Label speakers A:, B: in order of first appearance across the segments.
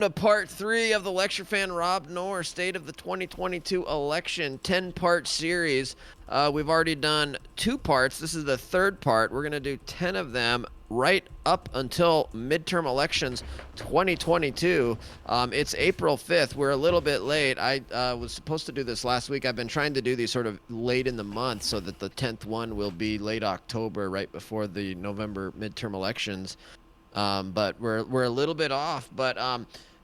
A: To part 3 of the lecture fan Rob Noerr State of the 2022 Election 10-part series. We've already done 2 parts. This is the 3rd part. We're going to do 10 of them right up until midterm elections 2022. It's April 5th. We're a little bit late. I was supposed to do this last week. I've been trying to do these sort of late in the month so that the 10th one will be late October, right before the November midterm elections. But we're a little bit off. But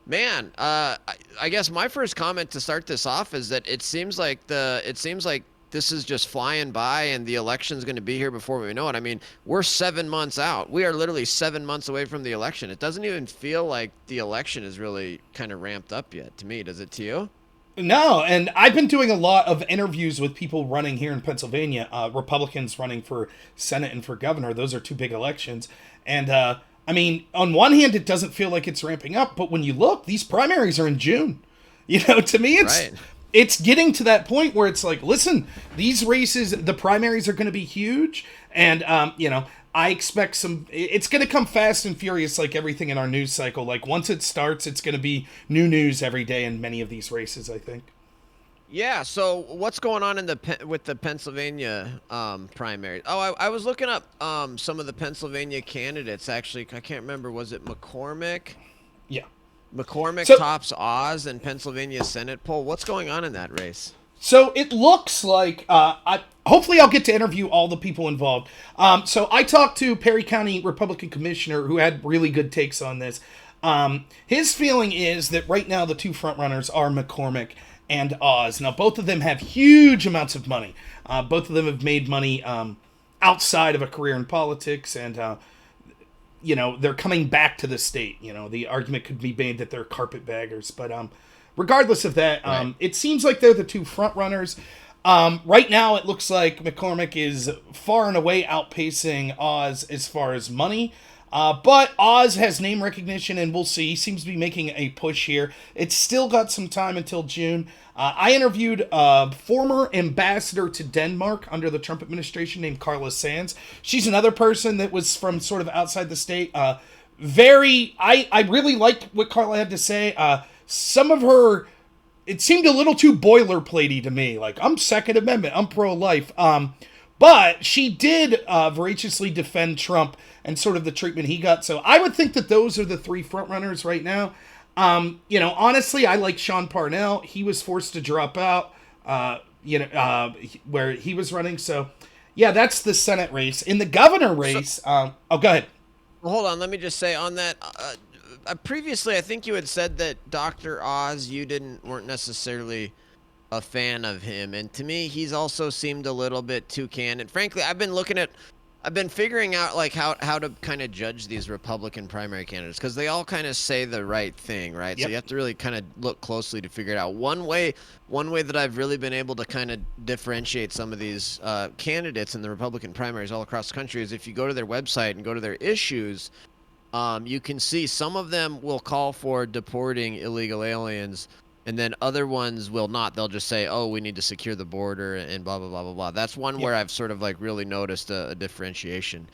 A: man, I guess my first comment to start this off is that it seems like this is just flying by, and the election's going to be here before we know it. I mean, we're 7 months out. We are literally 7 months away from the election. It doesn't even feel like the election is really kind of ramped up yet to me. Does it to you?
B: No, and I've been doing a lot of interviews with people running here in Pennsylvania, Republicans running for Senate and for governor. Those are 2 big elections. And, I mean, on one hand, it doesn't feel like it's ramping up, but when you look, these primaries are in June. To me,
A: Right.
B: it's getting to that point where it's like, listen, these races, the primaries are going to be huge. And, I expect it's going to come fast and furious like everything in our news cycle. Like once it starts, it's going to be new news every day in many of these races, I think.
A: Yeah. So what's going on with the Pennsylvania primary? Oh, I was looking up some of the Pennsylvania candidates. Actually, I can't remember. Was it McCormick?
B: Yeah.
A: McCormick
B: So
A: tops Oz in Pennsylvania Senate poll. What's going on in that race?
B: So it looks like hopefully I'll get to interview all the people involved. So I talked to Perry County Republican Commissioner who had really good takes on this. His feeling is that right now the 2 frontrunners are McCormick and Oz. Now both of them have huge amounts of money. Both of them have made money outside of a career in politics, and they're coming back to the state. The argument could be made that they're carpetbaggers, but regardless of that,
A: Right.
B: it seems like they're the 2 front runners. Right now, it looks like McCormick is far and away outpacing Oz as far as money. But Oz has name recognition, and we'll see. He seems to be making a push here. It's still got some time until June. I interviewed a former ambassador to Denmark under the Trump administration named Carla Sands. She's another person that was from sort of outside the state. I really liked what Carla had to say. Some of her, it seemed a little too boilerplatey to me. Like, I'm Second Amendment, I'm pro-life. But she did voraciously defend Trump and sort of the treatment he got. So I would think that those are the 3 frontrunners right now. Honestly, I like Sean Parnell. He was forced to drop out, where he was running. So, yeah, that's the Senate race. In the governor
A: So,
B: race, go ahead.
A: well, hold on. Let me just say on that. Previously, I think you had said that Dr. Oz, you weren't necessarily a fan of him, and to me, he's also seemed a little bit too candid. Frankly, I've been figuring out like how to kind of judge these Republican primary candidates because they all kind of say the right thing, right? So
B: Yep.
A: you have to really kind of look closely to figure it out. One way that I've really been able to kind of differentiate some of these candidates in the Republican primaries all across the country is if you go to their website and go to their issues. You can see some of them will call for deporting illegal aliens, and then other ones will not. They'll just say, "Oh, we need to secure the border," and blah blah blah blah blah. That's one
B: Yep.
A: where I've sort of like really noticed a differentiation.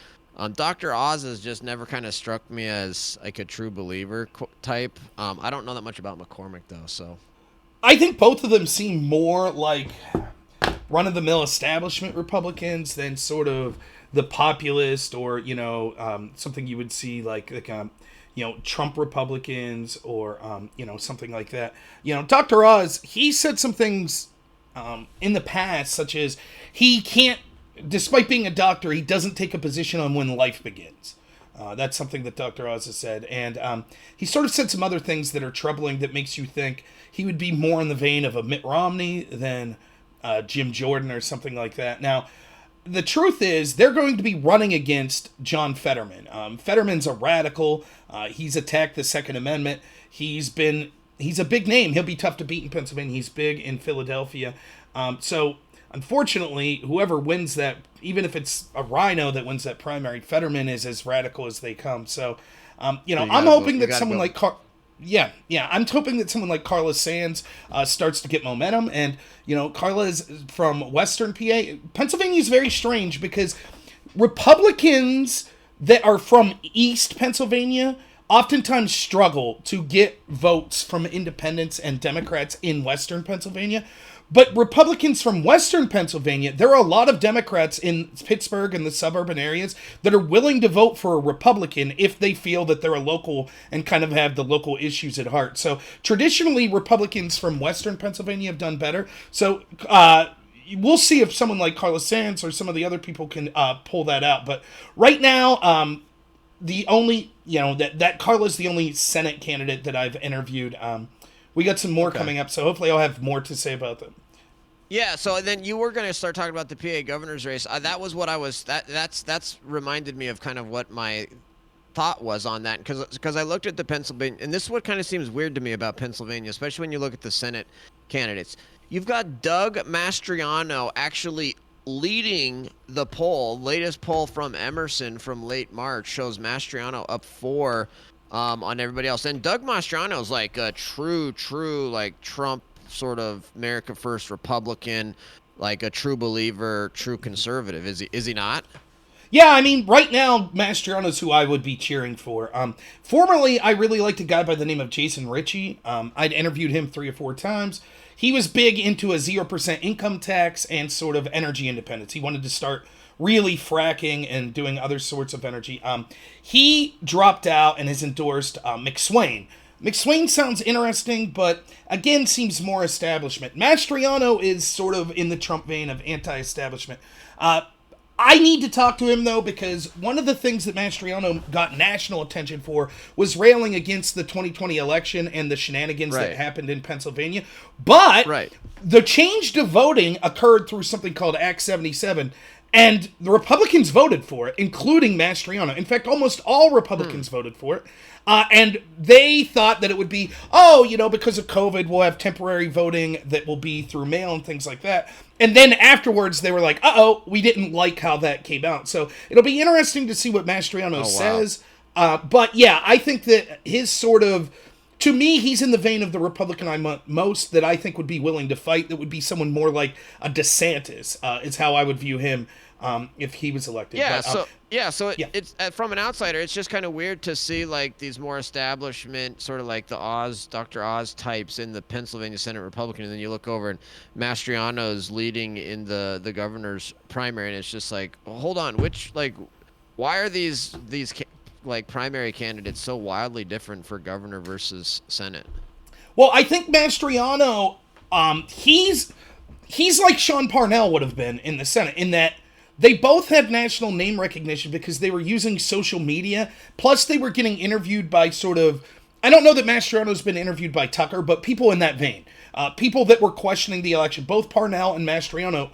A: Dr. Oz has just never kind of struck me as like a true believer type. I don't know that much about McCormick though, so
B: I think both of them seem more like run-of-the-mill establishment Republicans than sort of the populist or something you would see like Trump Republicans or something like that. Dr. Oz, he said some things in the past, such as he can't, despite being a doctor, he doesn't take a position on when life begins. That's something that Dr. Oz has said, and he sort of said some other things that are troubling that makes you think he would be more in the vein of a Mitt Romney than Jim Jordan or something like that. Now, the truth is, they're going to be running against John Fetterman. Fetterman's a radical. He's attacked the Second Amendment. He's a big name. He'll be tough to beat in Pennsylvania. He's big in Philadelphia. So, unfortunately, whoever wins that, even if it's a rhino that wins that primary, Fetterman is as radical as they come. So,
A: so
B: I'm hoping
A: you
B: that
A: gotta
B: someone
A: vote.
B: like yeah, I'm hoping that someone like Carla Sands starts to get momentum. And, Carla is from Western PA. Pennsylvania is very strange because Republicans that are from East Pennsylvania oftentimes struggle to get votes from independents and Democrats in Western Pennsylvania. But Republicans from Western Pennsylvania, there are a lot of Democrats in Pittsburgh and the suburban areas that are willing to vote for a Republican if they feel that they're a local and kind of have the local issues at heart. So traditionally, Republicans from Western Pennsylvania have done better. So we'll see if someone like Carlos Sands or some of the other people can pull that out. But right now, the only, that Carla's the only Senate candidate that I've interviewed. We got some more coming up, so hopefully I'll have more to say about them.
A: Yeah, so then you were going to start talking about the PA governor's race. That was what I was that's reminded me of kind of what my thought was on that because I looked at the Pennsylvania, and this is what kind of seems weird to me about Pennsylvania, especially when you look at the Senate candidates. You've got Doug Mastriano actually leading the poll. Latest poll from Emerson from late March shows Mastriano up 4 on everybody else. And Doug Mastriano is like a true like Trump sort of America First Republican, like a true believer, true conservative. Is he not?
B: Yeah, I mean, right now, Mastriano's who I would be cheering for. Formerly, I really liked a guy by the name of Jason Ritchie. I'd interviewed him 3 or 4 times. He was big into a 0% income tax and sort of energy independence. He wanted to start really fracking and doing other sorts of energy. He dropped out and has endorsed McSwain. McSwain sounds interesting, but again seems more establishment. Mastriano is sort of in the Trump vein of anti-establishment. I need to talk to him, though, because one of the things that Mastriano got national attention for was railing against the 2020 election and the shenanigans that happened in Pennsylvania. But the change to voting occurred through something called Act 77, and the Republicans voted for it, including Mastriano. In fact, almost all Republicans voted for it. And they thought that it would be, because of COVID, we'll have temporary voting that will be through mail and things like that. And then afterwards, they were like, we didn't like how that came out. So it'll be interesting to see what Mastriano says. But yeah, I think that his sort of, to me, he's in the vein of the Republican I most that I think would be willing to fight. That would be someone more like a DeSantis, is how I would view him if he was elected.
A: Yeah, but, it's from an outsider, it's just kind of weird to see like these more establishment, sort of like the Dr. Oz types in the Pennsylvania Senate Republican, and then you look over and Mastriano's leading in the governor's primary, and it's just like, well, hold on, why are these like primary candidates so wildly different for governor versus Senate?
B: Well, I think Mastriano, he's like Sean Parnell would have been in the Senate, in that they both had national name recognition because they were using social media. Plus, they were getting interviewed by sort of, I don't know that Mastriano's been interviewed by Tucker, but people in that vein. People that were questioning the election. Both Parnell and Mastriano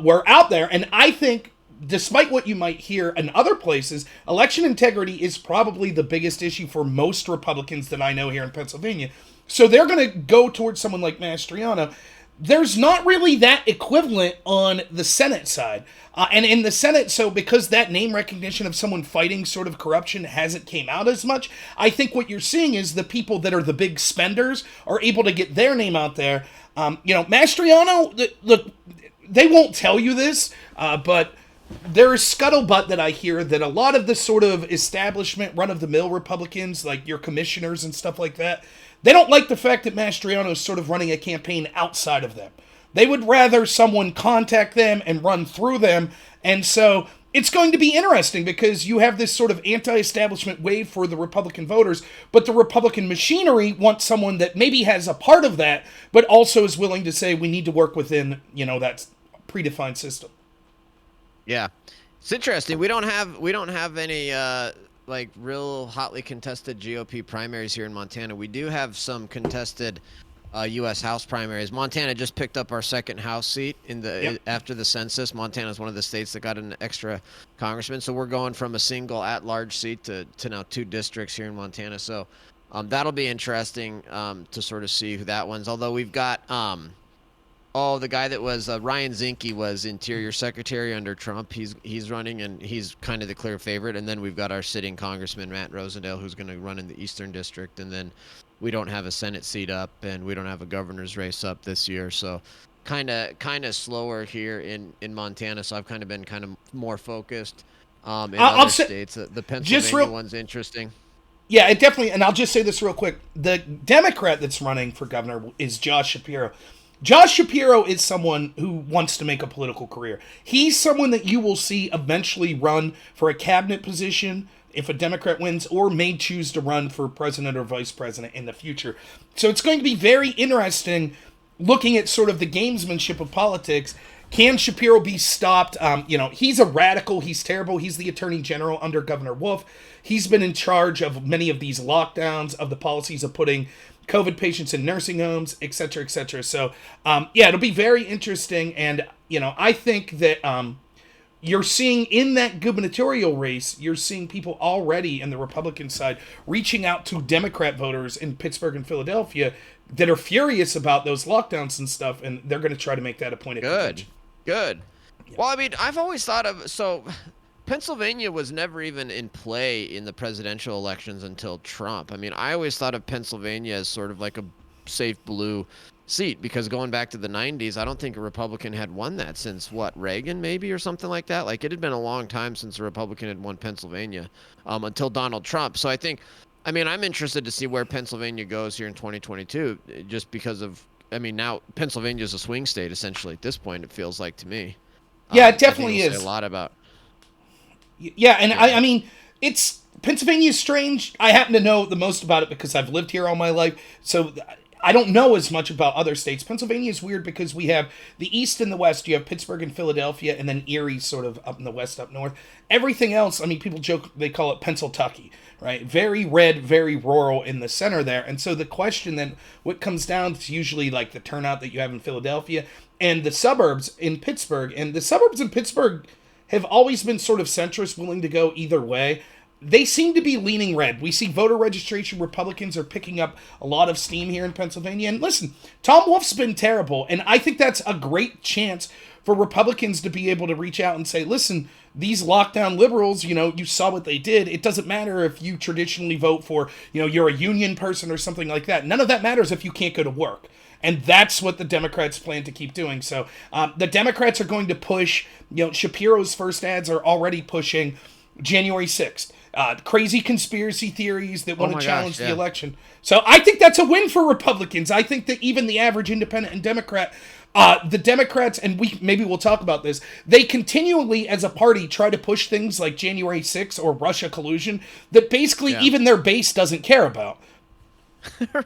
B: were out there. And I think, despite what you might hear in other places, election integrity is probably the biggest issue for most Republicans that I know here in Pennsylvania. So they're going to go towards someone like Mastriano. There's not really that equivalent on the Senate side. And in the Senate, so because that name recognition of someone fighting sort of corruption hasn't came out as much, I think what you're seeing is the people that are the big spenders are able to get their name out there. Mastriano, look, they won't tell you this, but there is scuttlebutt that I hear that a lot of the sort of establishment, run-of-the-mill Republicans, like your commissioners and stuff like that, they don't like the fact that Mastriano is sort of running a campaign outside of them. They would rather someone contact them and run through them. And so it's going to be interesting because you have this sort of anti-establishment wave for the Republican voters, but the Republican machinery wants someone that maybe has a part of that, but also is willing to say we need to work within, that predefined system.
A: Yeah. It's interesting. We don't have any like real hotly contested GOP primaries here in Montana. We do have some contested U.S. House primaries. Montana just picked up our second House seat after the census. Montana is one of the states that got an extra congressman, so we're going from a single at-large seat to now 2 districts here in Montana. So that'll be interesting to sort of see who that one's. Although we've got the guy that was Ryan Zinke was Interior Secretary under Trump. He's running, and he's kind of the clear favorite. And then we've got our sitting Congressman Matt Rosendale, who's going to run in the Eastern District. And then we don't have a Senate seat up, and we don't have a governor's race up this year. So kind of slower here in Montana. So I've kind of been more focused in other states. The Pennsylvania one's interesting.
B: Yeah, it definitely, and I'll just say this real quick. The Democrat that's running for governor is Josh Shapiro. Josh Shapiro is someone who wants to make a political career. He's someone that you will see eventually run for a cabinet position if a Democrat wins, or may choose to run for president or vice president in the future. So it's going to be very interesting looking at sort of the gamesmanship of politics. Can Shapiro be stopped? He's a radical. He's terrible. He's the attorney general under Governor Wolf. He's been in charge of many of these lockdowns, of the policies of putting COVID patients in nursing homes, et cetera, et cetera. So, it'll be very interesting. And, I think that you're seeing in that gubernatorial race, you're seeing people already in the Republican side reaching out to Democrat voters in Pittsburgh and Philadelphia that are furious about those lockdowns and stuff, and they're going to try to make that a point of contention.
A: Good. Yeah. Well, I mean, I've always thought Pennsylvania was never even in play in the presidential elections until Trump. I mean, I always thought of Pennsylvania as sort of like a safe blue seat, because going back to the 90s, I don't think a Republican had won that since, Reagan maybe, or something like that. Like, it had been a long time since a Republican had won Pennsylvania, until Donald Trump. So I'm interested to see where Pennsylvania goes here in 2022, just because of, now Pennsylvania is a swing state essentially at this point, it feels like to me.
B: Yeah, it definitely is.
A: A lot about.
B: Yeah, and yeah. It's Pennsylvania is strange. I happen to know the most about it because I've lived here all my life, so I don't know as much about other states. Pennsylvania is weird because we have the East and the West. You have Pittsburgh and Philadelphia, and then Erie sort of up in the West, up north. Everything else, people joke, they call it Pennsyltucky, right? Very red, very rural in the center there. And so the question then, what comes down to usually like the turnout that you have in Philadelphia and the suburbs in Pittsburgh. And the suburbs in Pittsburgh have always been sort of centrist, willing to go either way. They seem to be leaning red. We see voter registration. Republicans are picking up a lot of steam here in Pennsylvania. And listen, Tom Wolf's been terrible. And I think that's a great chance for Republicans to be able to reach out and say, listen, these lockdown liberals, you saw what they did. It doesn't matter if you traditionally vote for, you're a union person or something like that. None of that matters if you can't go to work. And that's what the Democrats plan to keep doing. So the Democrats are going to push, Shapiro's first ads are already pushing January 6th. Crazy conspiracy theories that want to challenge the election. So I think that's a win for Republicans. I think that even the average independent and Democrat, the Democrats, and maybe we'll talk about this, they continually as a party try to push things like January 6th or Russia collusion that basically even their base doesn't care about.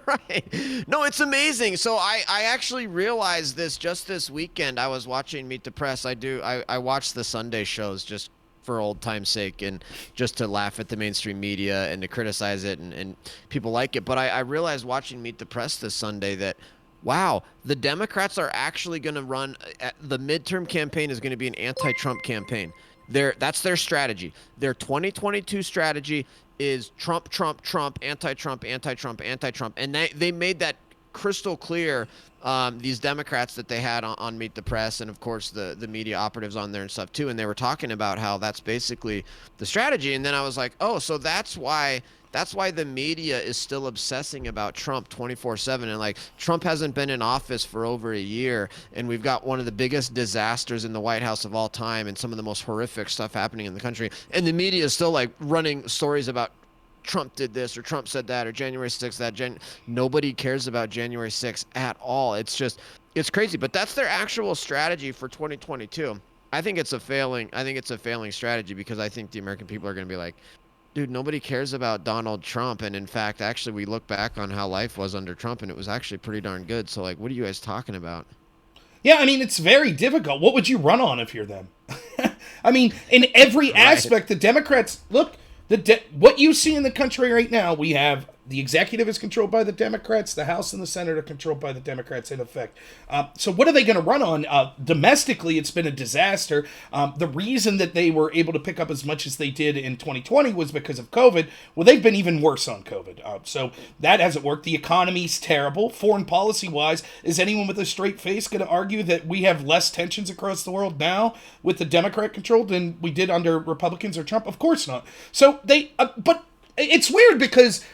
A: Right. No, it's amazing. So I actually realized this just this weekend. I was watching Meet the Press. I watch the Sunday shows just for old time's sake and just to laugh at the mainstream media and to criticize it, and people like it. But I realized watching Meet the Press this Sunday that, wow, the Democrats are actually going to run, the midterm campaign is going to be an anti-Trump campaign. That's their strategy. Their 2022 strategy is Trump, Trump, Trump, anti-Trump, anti-Trump, anti-Trump. And they made that crystal clear, these Democrats that they had on Meet the Press, and of course the media operatives on there and stuff too. And they were talking about how that's basically the strategy. And then I was like, oh, so that's why the media is still obsessing about Trump 24/7. And like, Trump hasn't been in office for over a year, and we've got one of the biggest disasters in the White House of all time and some of the most horrific stuff happening in the country. And the media is still like running stories about Trump did this or Trump said that or January 6th that. Nobody cares about January 6th at all. It's crazy. But that's their actual strategy for 2022. I think it's a failing strategy, because I think the American people are going to be like, dude, nobody cares about Donald Trump. And in fact, actually, we look back on how life was under Trump, and it was actually pretty darn good. So like, what are you guys talking about?
B: Yeah, it's very difficult. What would you run on if you're them? In every aspect, the Democrats, look, what you see in the country right now, we have the executive is controlled by the Democrats. The House and the Senate are controlled by the Democrats, in effect. So what are they going to run on? Domestically, it's been a disaster. The reason that they were able to pick up as much as they did in 2020 was because of COVID. Well, they've been even worse on COVID. So that hasn't worked. The economy's terrible. Foreign policy-wise, is anyone with a straight face going to argue that we have less tensions across the world now with the Democrat control than we did under Republicans or Trump? Of course not. So but it's weird because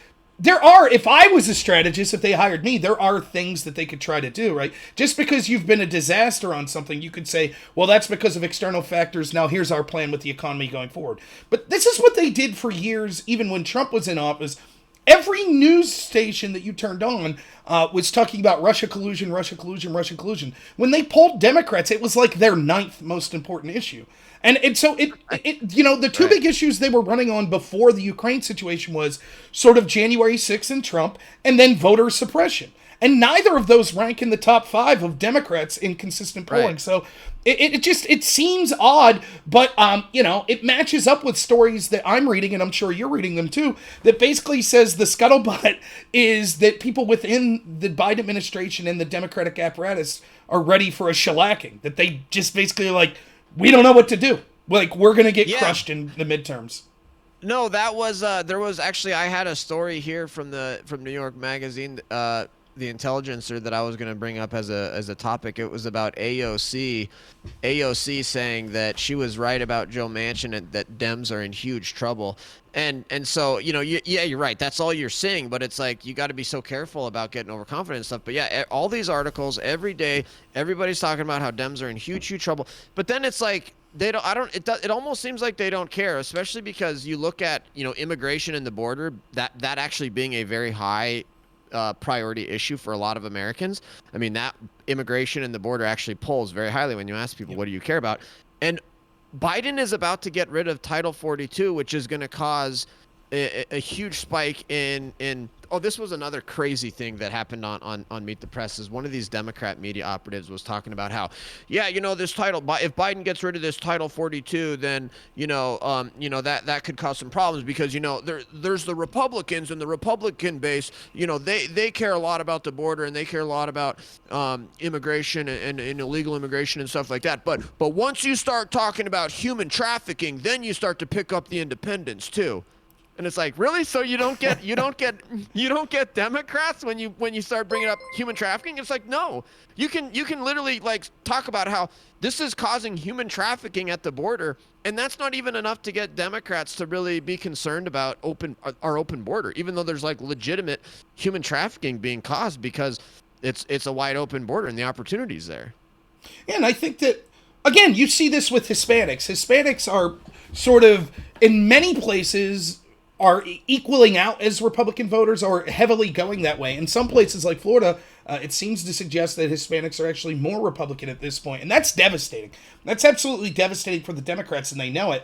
B: if I was a strategist, if they hired me, there are things that they could try to do, right? Just because you've been a disaster on something, you could say, well, that's because of external factors. Now here's our plan with the economy going forward. But this is what they did for years, even when Trump was in office. every news station that you turned on was talking about Russia collusion, Russia collusion, Russian collusion. When they polled Democrats, it was like their ninth most important issue. And so the two
A: Right.
B: big issues they were running on before the Ukraine situation was sort of January 6th and Trump, and then voter suppression. And neither of those rank in the top five of Democrats in consistent polling.
A: Right.
B: So it seems odd, but it matches up with stories that I'm reading, and I'm sure you're reading them too. That basically says the scuttlebutt is that people within the Biden administration and the Democratic apparatus are ready for a shellacking. That they just basically are like, we don't know what to do. Like, we're gonna get
A: Yeah.
B: crushed in the midterms.
A: No, that was there was actually I had a story here from New York Magazine, the Intelligencer, that I was going to bring up as a topic. It was about AOC saying that she was right about Joe Manchin and that Dems are in huge trouble. And so, yeah, you're right. That's all you're seeing, but it's like you got to be so careful about getting overconfident and stuff. But yeah, all these articles every day, everybody's talking about how Dems are in huge trouble. But then it's like they don't. I don't. It almost seems like they don't care, especially because you look at immigration and the border, that actually being a very high priority issue for a lot of Americans. I mean, that immigration and the border actually polls very highly when you ask people, what do you care about? And Biden is about to get rid of Title 42, which is going to cause a huge spike in oh, this was another crazy thing that happened on Meet the Press. Is one of these Democrat media operatives was talking about how, yeah, this title, if Biden gets rid of this Title 42, then that could cause some problems because there's the Republicans and the Republican base, they care a lot about the border and they care a lot about immigration and illegal immigration and stuff like that. But once you start talking about human trafficking, then you start to pick up the independents too. And it's like, really? So you don't get Democrats when you start bringing up human trafficking? It's like, no. You can literally like talk about how this is causing human trafficking at the border, and that's not even enough to get Democrats to really be concerned about our open border, even though there's like legitimate human trafficking being caused because it's a wide open border and the opportunities there.
B: Yeah, and I think that, again, you see this with Hispanics. Hispanics are sort of, in many places, are equaling out as Republican voters or heavily going that way. In some places like Florida, it seems to suggest that Hispanics are actually more Republican at this point, and that's devastating. That's absolutely devastating for the Democrats, and they know it.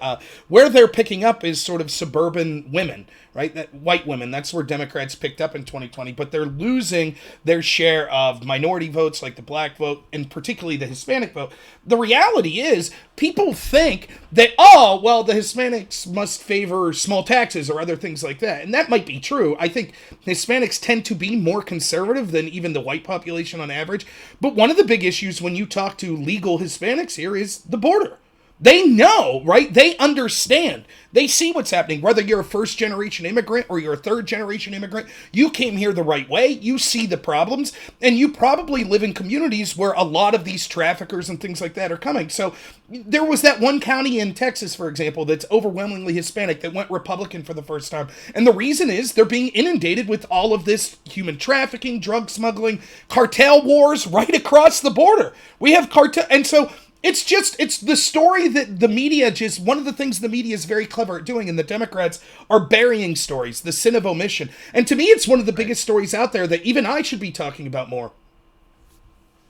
B: Where they're picking up is sort of suburban women, right? White women. That's where Democrats picked up in 2020, but they're losing their share of minority votes, like the black vote, and particularly the Hispanic vote. The reality is, people think that, oh, well, the Hispanics must favor small taxes or other things like that, and that might be true. I think Hispanics tend to be more conservative than even the white population on average. But one of the big issues when you talk to legal Hispanics here is the border. They know, right? They understand. They see what's happening. Whether you're a first generation immigrant or you're a third generation immigrant, you came here the right way. You see the problems, and you probably live in communities where a lot of these traffickers and things like that are coming. So there was that one county in Texas, for example, that's overwhelmingly Hispanic that went Republican for the first time. And the reason is they're being inundated with all of this human trafficking, drug smuggling, cartel wars right across the border. We have cartel, and so it's the story that the media one of the things the media is very clever at doing, and the Democrats are burying stories, the sin of omission. And to me, it's one of the biggest stories out there that even I should be talking about more.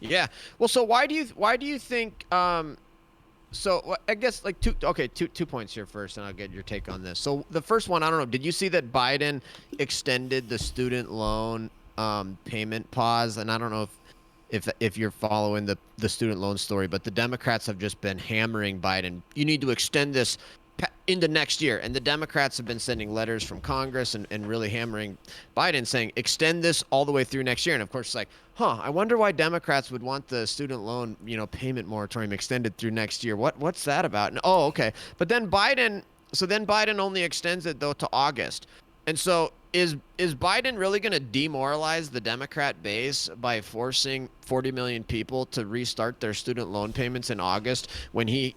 A: Yeah. Well, so why do you think so I guess like two points here first, and I'll get your take on this. So the first one, I don't know, did you see that Biden extended the student loan payment pause? And I don't know if you're following the student loan story, but the Democrats have just been hammering Biden. You need to extend this into next year. And the Democrats have been sending letters from Congress and really hammering Biden saying, extend this all the way through next year. And of course, it's like, I wonder why Democrats would want the student loan, payment moratorium extended through next year. What's that about? And, okay. But then Biden only extends it though to August. And so is Biden really going to demoralize the Democrat base by forcing 40 million people to restart their student loan payments in August when he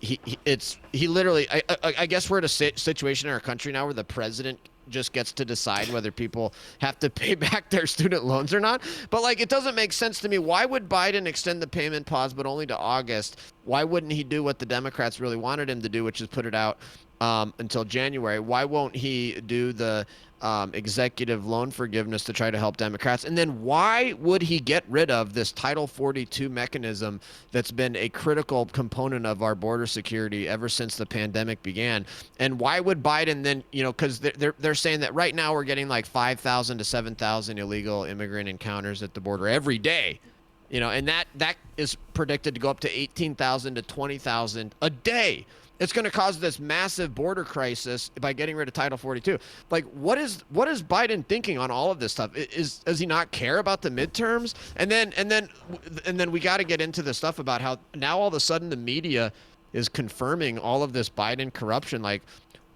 A: literally, I guess we're at a situation in our country now where the president just gets to decide whether people have to pay back their student loans or not. But like, it doesn't make sense to me. Why would Biden extend the payment pause, but only to August? Why wouldn't he do what the Democrats really wanted him to do, which is put it out until January. Why won't he do the executive loan forgiveness to try to help Democrats? And then why would he get rid of this Title 42 mechanism that's been a critical component of our border security ever since the pandemic began? And why would Biden then, because they're saying that right now we're getting like 5,000 to 7,000 illegal immigrant encounters at the border every day. And that is predicted to go up to 18,000 to 20,000 a day. It's going to cause this massive border crisis by getting rid of Title 42. Like, what is Biden thinking on all of this stuff? Does he not care about the midterms? And then we got to get into the stuff about how now all of a sudden the media is confirming all of this Biden corruption. Like,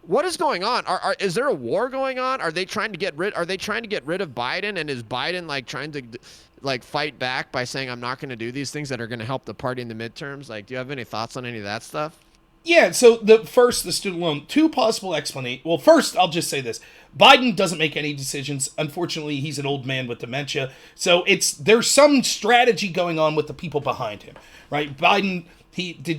A: what is going on? Is there a war going on? Are they trying to get rid of Biden? And is Biden like trying to like fight back by saying, I'm not going to do these things that are going to help the party in the midterms? Like, do you have any thoughts on any of that stuff?
B: Yeah, so the student loan, two possible explanations. Well, first, I'll just say this. Biden doesn't make any decisions. Unfortunately, he's an old man with dementia. So there's some strategy going on with the people behind him, right? Biden,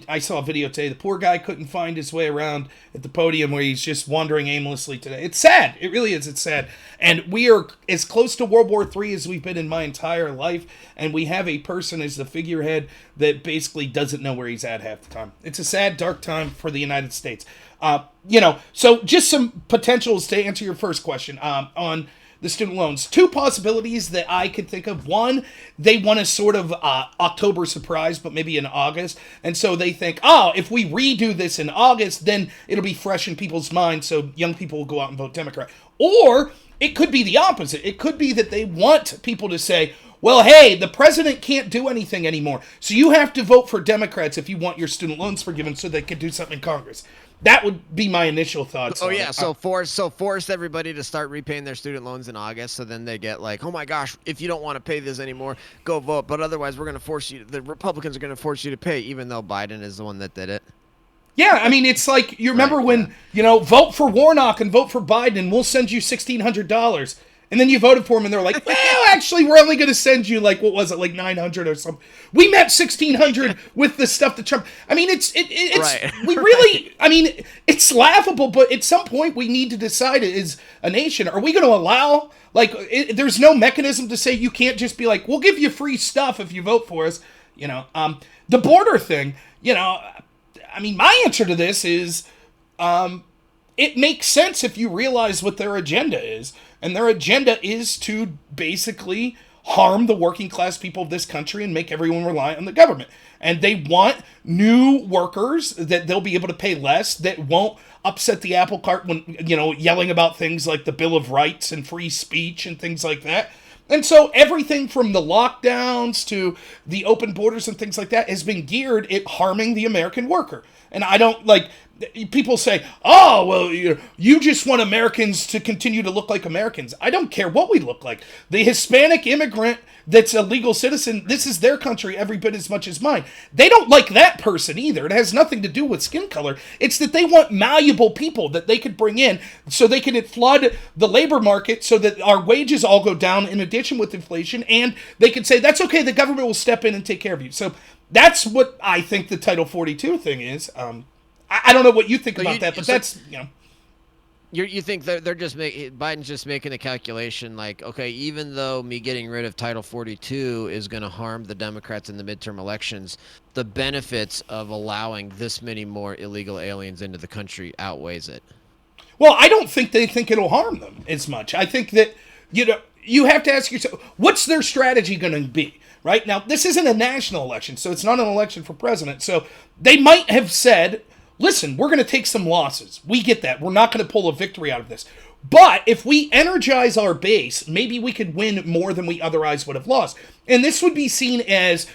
B: I saw a video today. The poor guy couldn't find his way around at the podium where he's just wandering aimlessly today. It's sad. It really is. It's sad. And we are as close to World War III as we've been in my entire life. And we have a person as the figurehead that basically doesn't know where he's at half the time. It's a sad, dark time for the United States. So just some potentials to answer your first question on the student loans. Two possibilities that I could think of. One, they want a sort of October surprise, but maybe in August. And so they think, if we redo this in August, then it'll be fresh in people's minds, so young people will go out and vote Democrat. Or it could be the opposite. It could be that they want people to say, well, hey, the president can't do anything anymore, so you have to vote for Democrats if you want your student loans forgiven so they can do something in Congress. That would be my initial thoughts.
A: Oh yeah, so force everybody to start repaying their student loans in August, so then they get like, oh my gosh, if you don't want to pay this anymore, go vote. But otherwise, we're going to force you. The Republicans are going to force you to pay, even though Biden is the one that did it.
B: Yeah, I mean, it's like, you remember when, vote for Warnock and vote for Biden, and we'll send you $1,600. And then you voted for him, and they're like, well, actually, we're only going to send you, like, what was it, like 900 or something. We met 1,600 with the stuff that Trump... I mean, it's
A: right.
B: We really... I mean, it's laughable, but at some point we need to decide as a nation, are we going to allow... Like, there's no mechanism to say you can't just be like, we'll give you free stuff if you vote for us. The border thing, I mean, my answer to this is... it makes sense if you realize what their agenda is. And their agenda is to basically harm the working class people of this country and make everyone rely on the government. And they want new workers that they'll be able to pay less, that won't upset the apple cart when, yelling about things like the Bill of Rights and free speech and things like that. And so everything from the lockdowns to the open borders and things like that has been geared at harming the American worker. And I don't like... People say, oh, well, you just want Americans to continue to look like Americans. I don't care what we look like. The Hispanic immigrant that's a legal citizen, this is their country every bit as much as mine. They don't like that person either. It has nothing to do with skin color. It's that they want malleable people that they could bring in so they can flood the labor market so that our wages all go down in addition with inflation, and they can say, that's okay, the government will step in and take care of you. So that's what I think the Title 42 thing is. I don't know what you think about that, but that's,
A: You think they're just Biden's just making a calculation like, okay, even though me getting rid of Title 42 is going to harm the Democrats in the midterm elections, the benefits of allowing this many more illegal aliens into the country outweighs it.
B: Well, I don't think they think it'll harm them as much. I think that, you have to ask yourself, what's their strategy going to be? Right? Now, this isn't a national election, so it's not an election for president. So they might have said, listen, we're going to take some losses. We get that. We're not going to pull a victory out of this. But if we energize our base, maybe we could win more than we otherwise would have lost. And this would be seen as,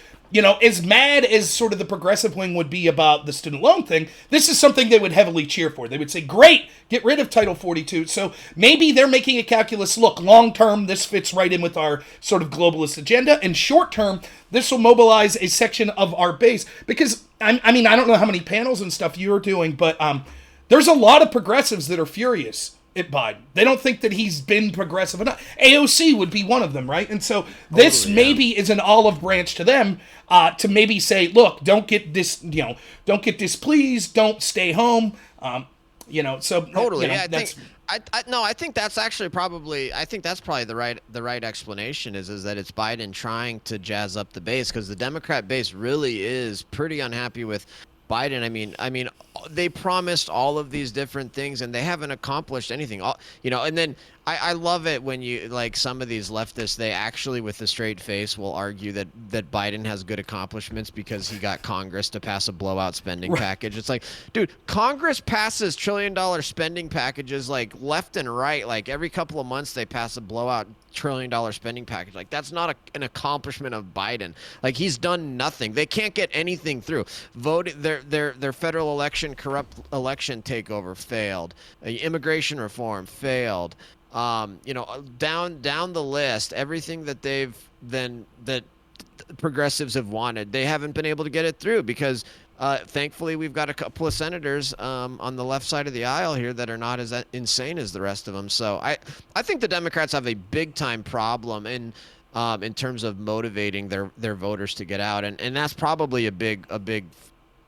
B: as mad as sort of the progressive wing would be about the student loan thing, this is something they would heavily cheer for. They would say, great, get rid of Title 42. So maybe they're making a calculus, look, long term, this fits right in with our sort of globalist agenda. And short term, this will mobilize a section of our base. Because, I mean, I don't know how many panels and stuff you're doing, but there's a lot of progressives that are furious at Biden. They don't think that he's been progressive enough. AOC would be one of them, right? And so this maybe is an olive branch to them to maybe say, look, don't get displeased, don't stay home. So
A: Totally. Yeah,
B: that's
A: I think that's actually probably the right explanation is that it's Biden trying to jazz up the base because the Democrat base really is pretty unhappy with Biden. I mean, they promised all of these different things and they haven't accomplished anything. And then I love it when you like some of these leftists, they actually with a straight face will argue that Biden has good accomplishments because he got Congress to pass a blowout spending package. It's like, dude, Congress passes trillion-dollar spending packages like left and right. Like every couple of months they pass a blowout trillion-dollar spending package. Like that's not an accomplishment of Biden. Like he's done nothing. They can't get anything through. Their federal corrupt election takeover failed. Immigration reform failed. Down the list, everything that progressives have wanted, they haven't been able to get it through because thankfully we've got a couple of senators on the left side of the aisle here that are not as insane as the rest of them. So I think the Democrats have a big time problem in terms of motivating their voters to get out, and that's probably a big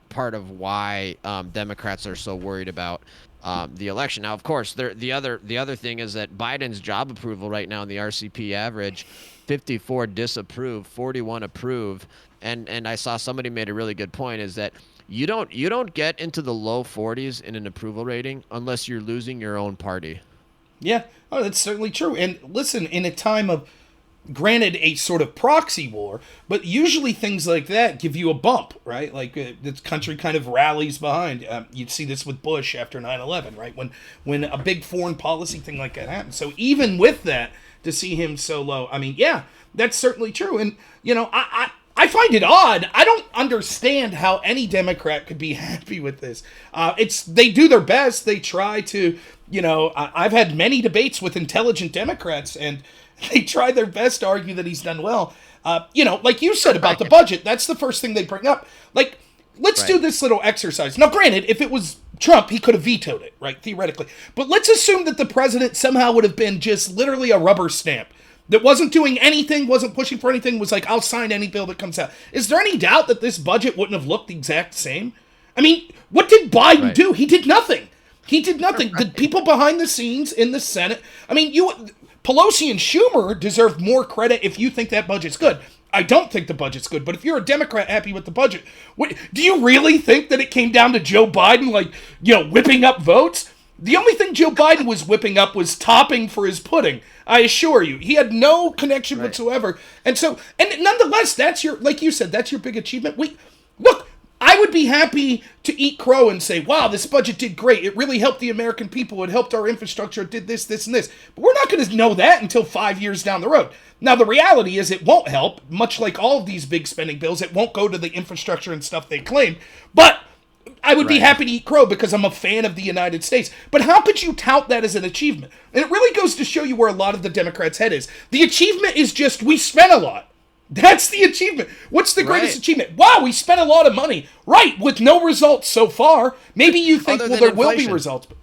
A: part of why Democrats are so worried about the election. Now, of course, the other thing is that Biden's job approval right now in the RCP average, 54 disapprove, 41 approve, and I saw somebody made a really good point is that you don't get into the low 40s in an approval rating unless you're losing your own party.
B: Yeah, oh, that's certainly true. And listen, in a time of, granted, a sort of proxy war, but usually things like that give you a bump, right? Like the country kind of rallies behind. You'd see this with Bush after 9/11, right? When a big foreign policy thing like that happened. So even with that, to see him so low, I mean, yeah, that's certainly true. And I find it odd. I don't understand how any Democrat could be happy with this. They do their best. They try to, I've had many debates with intelligent Democrats, and they try their best to argue that he's done well. Like you said about the budget, that's the first thing they bring up. Like, let's do this little exercise. Now, granted, if it was Trump, he could have vetoed it, right, theoretically. But let's assume that the president somehow would have been just literally a rubber stamp that wasn't doing anything, wasn't pushing for anything, was like, I'll sign any bill that comes out. Is there any doubt that this budget wouldn't have looked the exact same? I mean, what did Biden do? He did nothing. He did nothing. The people behind the scenes in the Senate, I mean, Pelosi and Schumer deserve more credit if you think that budget's good. I don't think the budget's good, but if you're a Democrat happy with the budget, do you really think that it came down to Joe Biden, whipping up votes? The only thing Joe Biden was whipping up was topping for his pudding. I assure you, he had no connection whatsoever. And nonetheless, like you said, that's your big achievement. Look, I would be happy to eat crow and say, wow, this budget did great. It really helped the American people. It helped our infrastructure. It did this, this, and this. But we're not going to know that until 5 years down the road. Now, the reality is it won't help. Much like all of these big spending bills, it won't go to the infrastructure and stuff they claim. But I would be happy to eat crow because I'm a fan of the United States. But how could you tout that as an achievement? And it really goes to show you where a lot of the Democrats' head is. The achievement is just, we spent a lot. That's the achievement. What's the greatest achievement? Wow, we spent a lot of money. Right, with no results so far. Maybe you think, well, there will be results. But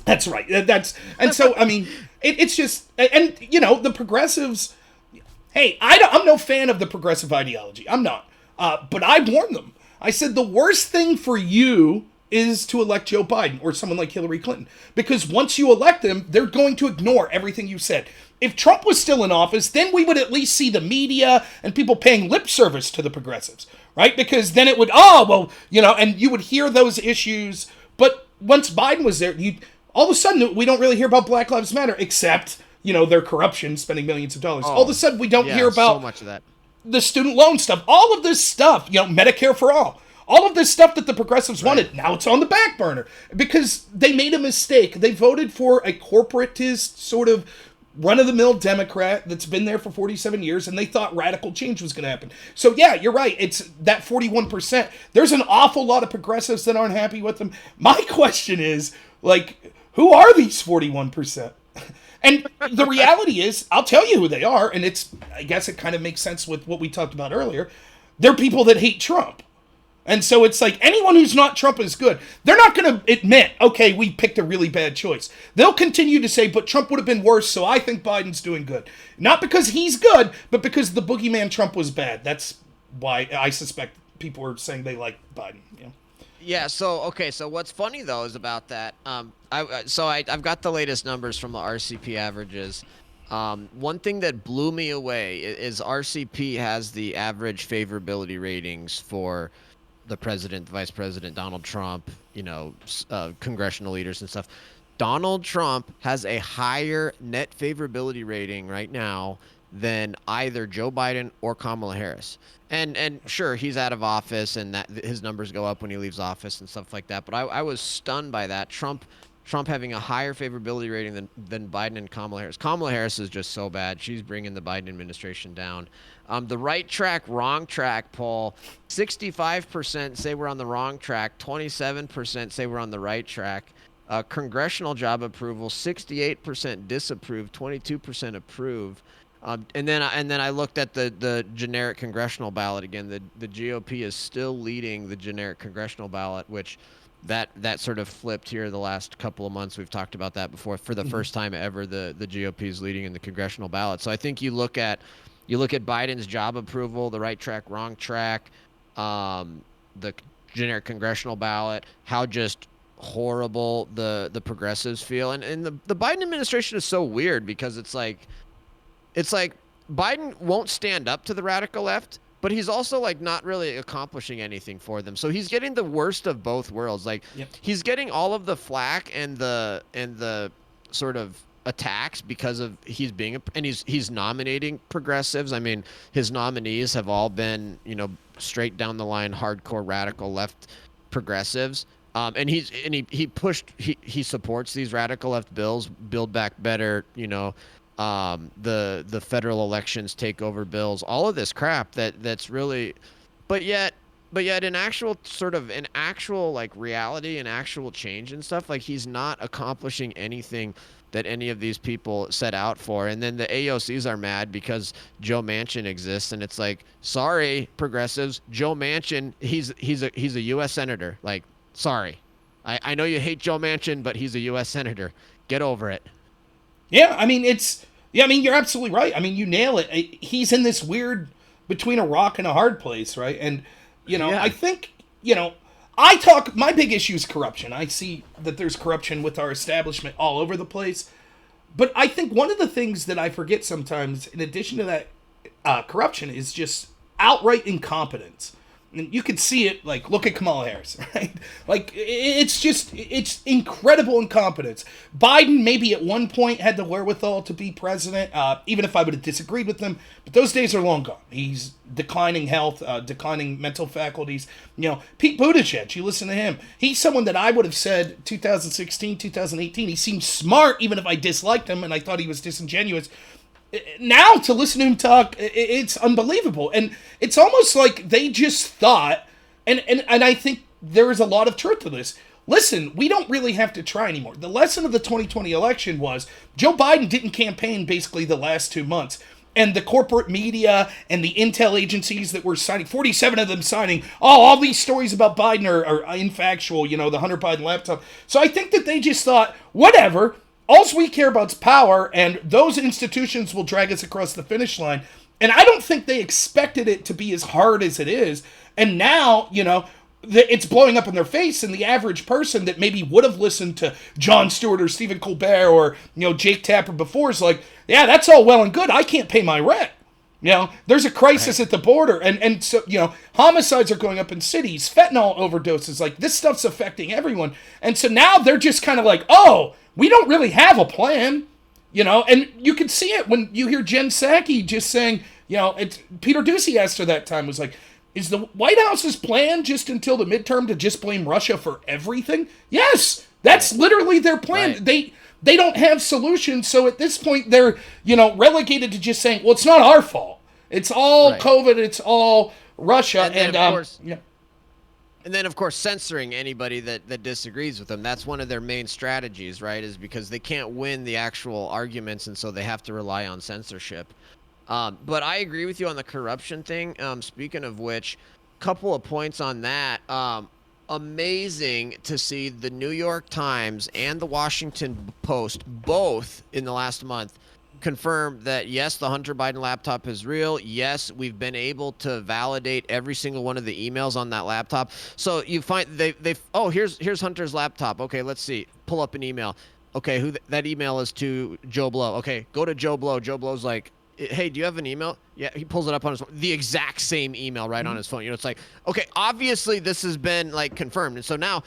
B: that's right. And so, I mean, it's just, and, the progressives, hey, I'm no fan of the progressive ideology. I'm not. But I warned them. I said the worst thing for you is to elect Joe Biden or someone like Hillary Clinton. Because once you elect them, they're going to ignore everything you said. If Trump was still in office, then we would at least see the media and people paying lip service to the progressives, right? Because then it would, and you would hear those issues. But once Biden was there, all of a sudden, we don't really hear about Black Lives Matter, except, their corruption, spending millions of dollars. All of a sudden, we don't hear about
A: so much of that.
B: The student loan stuff, all of this stuff, Medicare for all. All of this stuff that the progressives wanted, now it's on the back burner because they made a mistake. They voted for a corporatist sort of run-of-the-mill Democrat that's been there for 47 years, and they thought radical change was going to happen. So, yeah, you're right. It's that 41%. There's an awful lot of progressives that aren't happy with them. My question is, who are these 41%? And the reality is, I'll tell you who they are, and I guess it kind of makes sense with what we talked about earlier. They're people that hate Trump. And so it's like anyone who's not Trump is good. They're not going to admit, okay, we picked a really bad choice. They'll continue to say, but Trump would have been worse, so I think Biden's doing good. Not because he's good, but because the boogeyman Trump was bad. That's why I suspect people are saying they like Biden.
A: Yeah, so okay, so what's funny though is about that. I've got the latest numbers from the RCP averages. One thing that blew me away is RCP has the average favorability ratings for the president, the vice president, Donald Trump, congressional leaders and stuff. Donald Trump has a higher net favorability rating right now than either Joe Biden or Kamala Harris. And sure, he's out of office, and that his numbers go up when he leaves office and stuff like that. But I was stunned by that. Trump having a higher favorability rating than Biden and Kamala Harris. Kamala Harris is just so bad. She's bringing the Biden administration down. The right track, wrong track poll, 65% say we're on the wrong track, 27% say we're on the right track. Congressional job approval, 68% disapprove, 22% approve. And then I looked at the generic congressional ballot again. The GOP is still leading the generic congressional ballot, which that sort of flipped here the last couple of months. We've talked about that before. For the first time ever, the GOP is leading in the congressional ballot. So I think you look at Biden's job approval, the right track, wrong track, the generic congressional ballot, how just horrible the progressives feel. And the Biden administration is so weird because it's like Biden won't stand up to the radical left, but he's also like not really accomplishing anything for them. So he's getting the worst of both worlds. Like
B: Yep.
A: he's getting all of the flack and the sort of attacks because of he's nominating progressives. I mean, his nominees have all been, straight down the line hardcore radical left progressives. And he supports these radical left bills, Build Back Better, the federal elections takeover bills, all of this crap that's really, but yet, in actual like reality and actual change and stuff, like he's not accomplishing anything that any of these people set out for. And then the AOCs are mad because Joe Manchin exists, and it's like, sorry, progressives, Joe Manchin, he's a U.S. senator. Like, sorry, I know you hate Joe Manchin, but he's a U.S. senator. Get over it.
B: Yeah, I mean yeah, I mean you're absolutely right. I mean you nail it. He's in this weird between a rock and a hard place, right? And I
A: Yeah.
B: think I talk. My big issue is corruption. I see that there's corruption with our establishment all over the place. But I think one of the things that I forget sometimes, in addition to that corruption, is just outright incompetence. And you can see it, like, look at Kamala Harris, right? Like, it's incredible incompetence. Biden maybe at one point had the wherewithal to be president, even if I would have disagreed with him, but those days are long gone. He's declining health, declining mental faculties. Pete Buttigieg, you listen to him. He's someone that I would have said 2016, 2018, he seemed smart, even if I disliked him and I thought he was disingenuous. Now to listen to him talk, it's unbelievable. And it's almost like they just thought, and I think there is a lot of truth to this. Listen, we don't really have to try anymore. The lesson of the 2020 election was Joe Biden didn't campaign basically the last 2 months. And the corporate media and the intel agencies that were signing, 47 of them signing, all these stories about Biden are infactual, the Hunter Biden laptop. So I think that they just thought, whatever, all we care about is power, and those institutions will drag us across the finish line. And I don't think they expected it to be as hard as it is. And now, it's blowing up in their face, and the average person that maybe would have listened to Jon Stewart or Stephen Colbert or, Jake Tapper before is like, yeah, that's all well and good. I can't pay my rent. There's a crisis at the border, and so, homicides are going up in cities, fentanyl overdoses, like, this stuff's affecting everyone. And so now they're just kind of like, oh, we don't really have a plan, and you can see it when you hear Jen Psaki just saying, it's Peter Doocy asked her that time, was like, is the White House's plan just until the midterm to just blame Russia for everything? Yes, that's literally their plan.
A: Right.
B: They don't have solutions, so at this point they're, relegated to just saying, well, it's not our fault. It's all
A: Right.
B: COVID, it's all Russia,
A: And then,
B: and
A: of course,
B: yeah.
A: And then, of course, censoring anybody that disagrees with them. That's one of their main strategies, right? Is because they can't win the actual arguments, and so they have to rely on censorship. But I agree with you on the corruption thing. Speaking of which, couple of points on that. Amazing to see the New York Times and the Washington Post both in the last month confirm that yes, the Hunter Biden laptop is real. Yes, we've been able to validate every single one of the emails on that laptop. So you find they oh, here's Hunter's laptop. Okay, let's see. Pull up an email. Okay, that email is to Joe Blow. Okay, go to Joe Blow. Joe Blow's like, hey, do you have an email? Yeah, he pulls it up on his phone. The exact same email right on his phone. You know, it's like, okay, obviously this has been like confirmed. And so now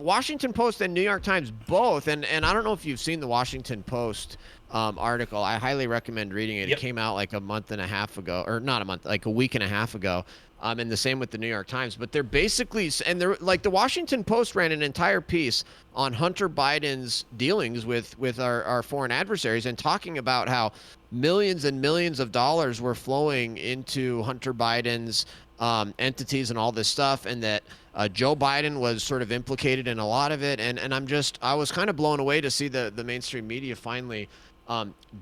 A: Washington Post and New York Times both, and I don't know if you've seen the Washington Post article. I highly recommend reading it.
B: Yep.
A: It came out like a month and a half ago, or not a month, like a week and a half ago. And the same with the New York Times. But they're basically, and they're like the Washington Post ran an entire piece on Hunter Biden's dealings with our foreign adversaries and talking about how millions and millions of dollars were flowing into Hunter Biden's entities and all this stuff, and that Joe Biden was sort of implicated in a lot of it. And I was kind of blown away to see the mainstream media finally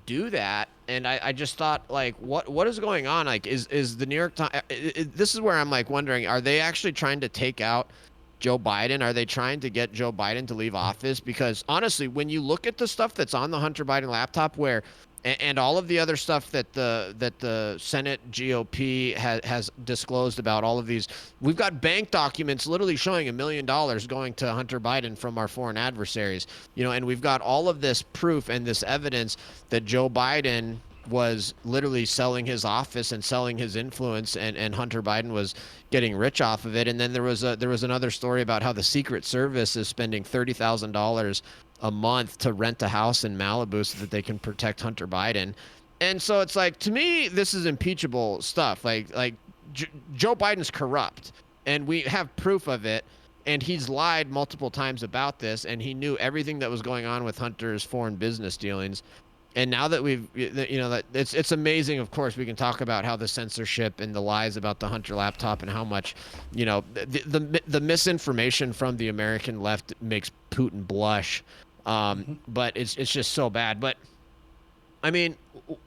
A: do that. And I just thought, like, what is going on? Like, is the New York Times, this is where I'm like wondering, are they actually trying to take out Joe Biden? Are they trying to get Joe Biden to leave office? Because honestly, when you look at the stuff that's on the Hunter Biden laptop, where and all of the other stuff that the Senate GOP has disclosed about all of these, we've got bank documents literally showing $1 million going to Hunter Biden from our foreign adversaries, you know, and we've got all of this proof and this evidence that Joe Biden was literally selling his office and selling his influence, and Hunter Biden was getting rich off of it. And then there was another story about how the Secret Service is spending $30,000 a month to rent a house in Malibu so that they can protect Hunter Biden. And so it's like, to me, this is impeachable stuff. Like Joe Biden's corrupt, and we have proof of it. And he's lied multiple times about this, and he knew everything that was going on with Hunter's foreign business dealings. And now that we've, you know, that it's amazing. Of course, we can talk about how the censorship and the lies about the Hunter laptop and how much, you know, the misinformation from the American left makes Putin blush. But it's just so bad. But I mean,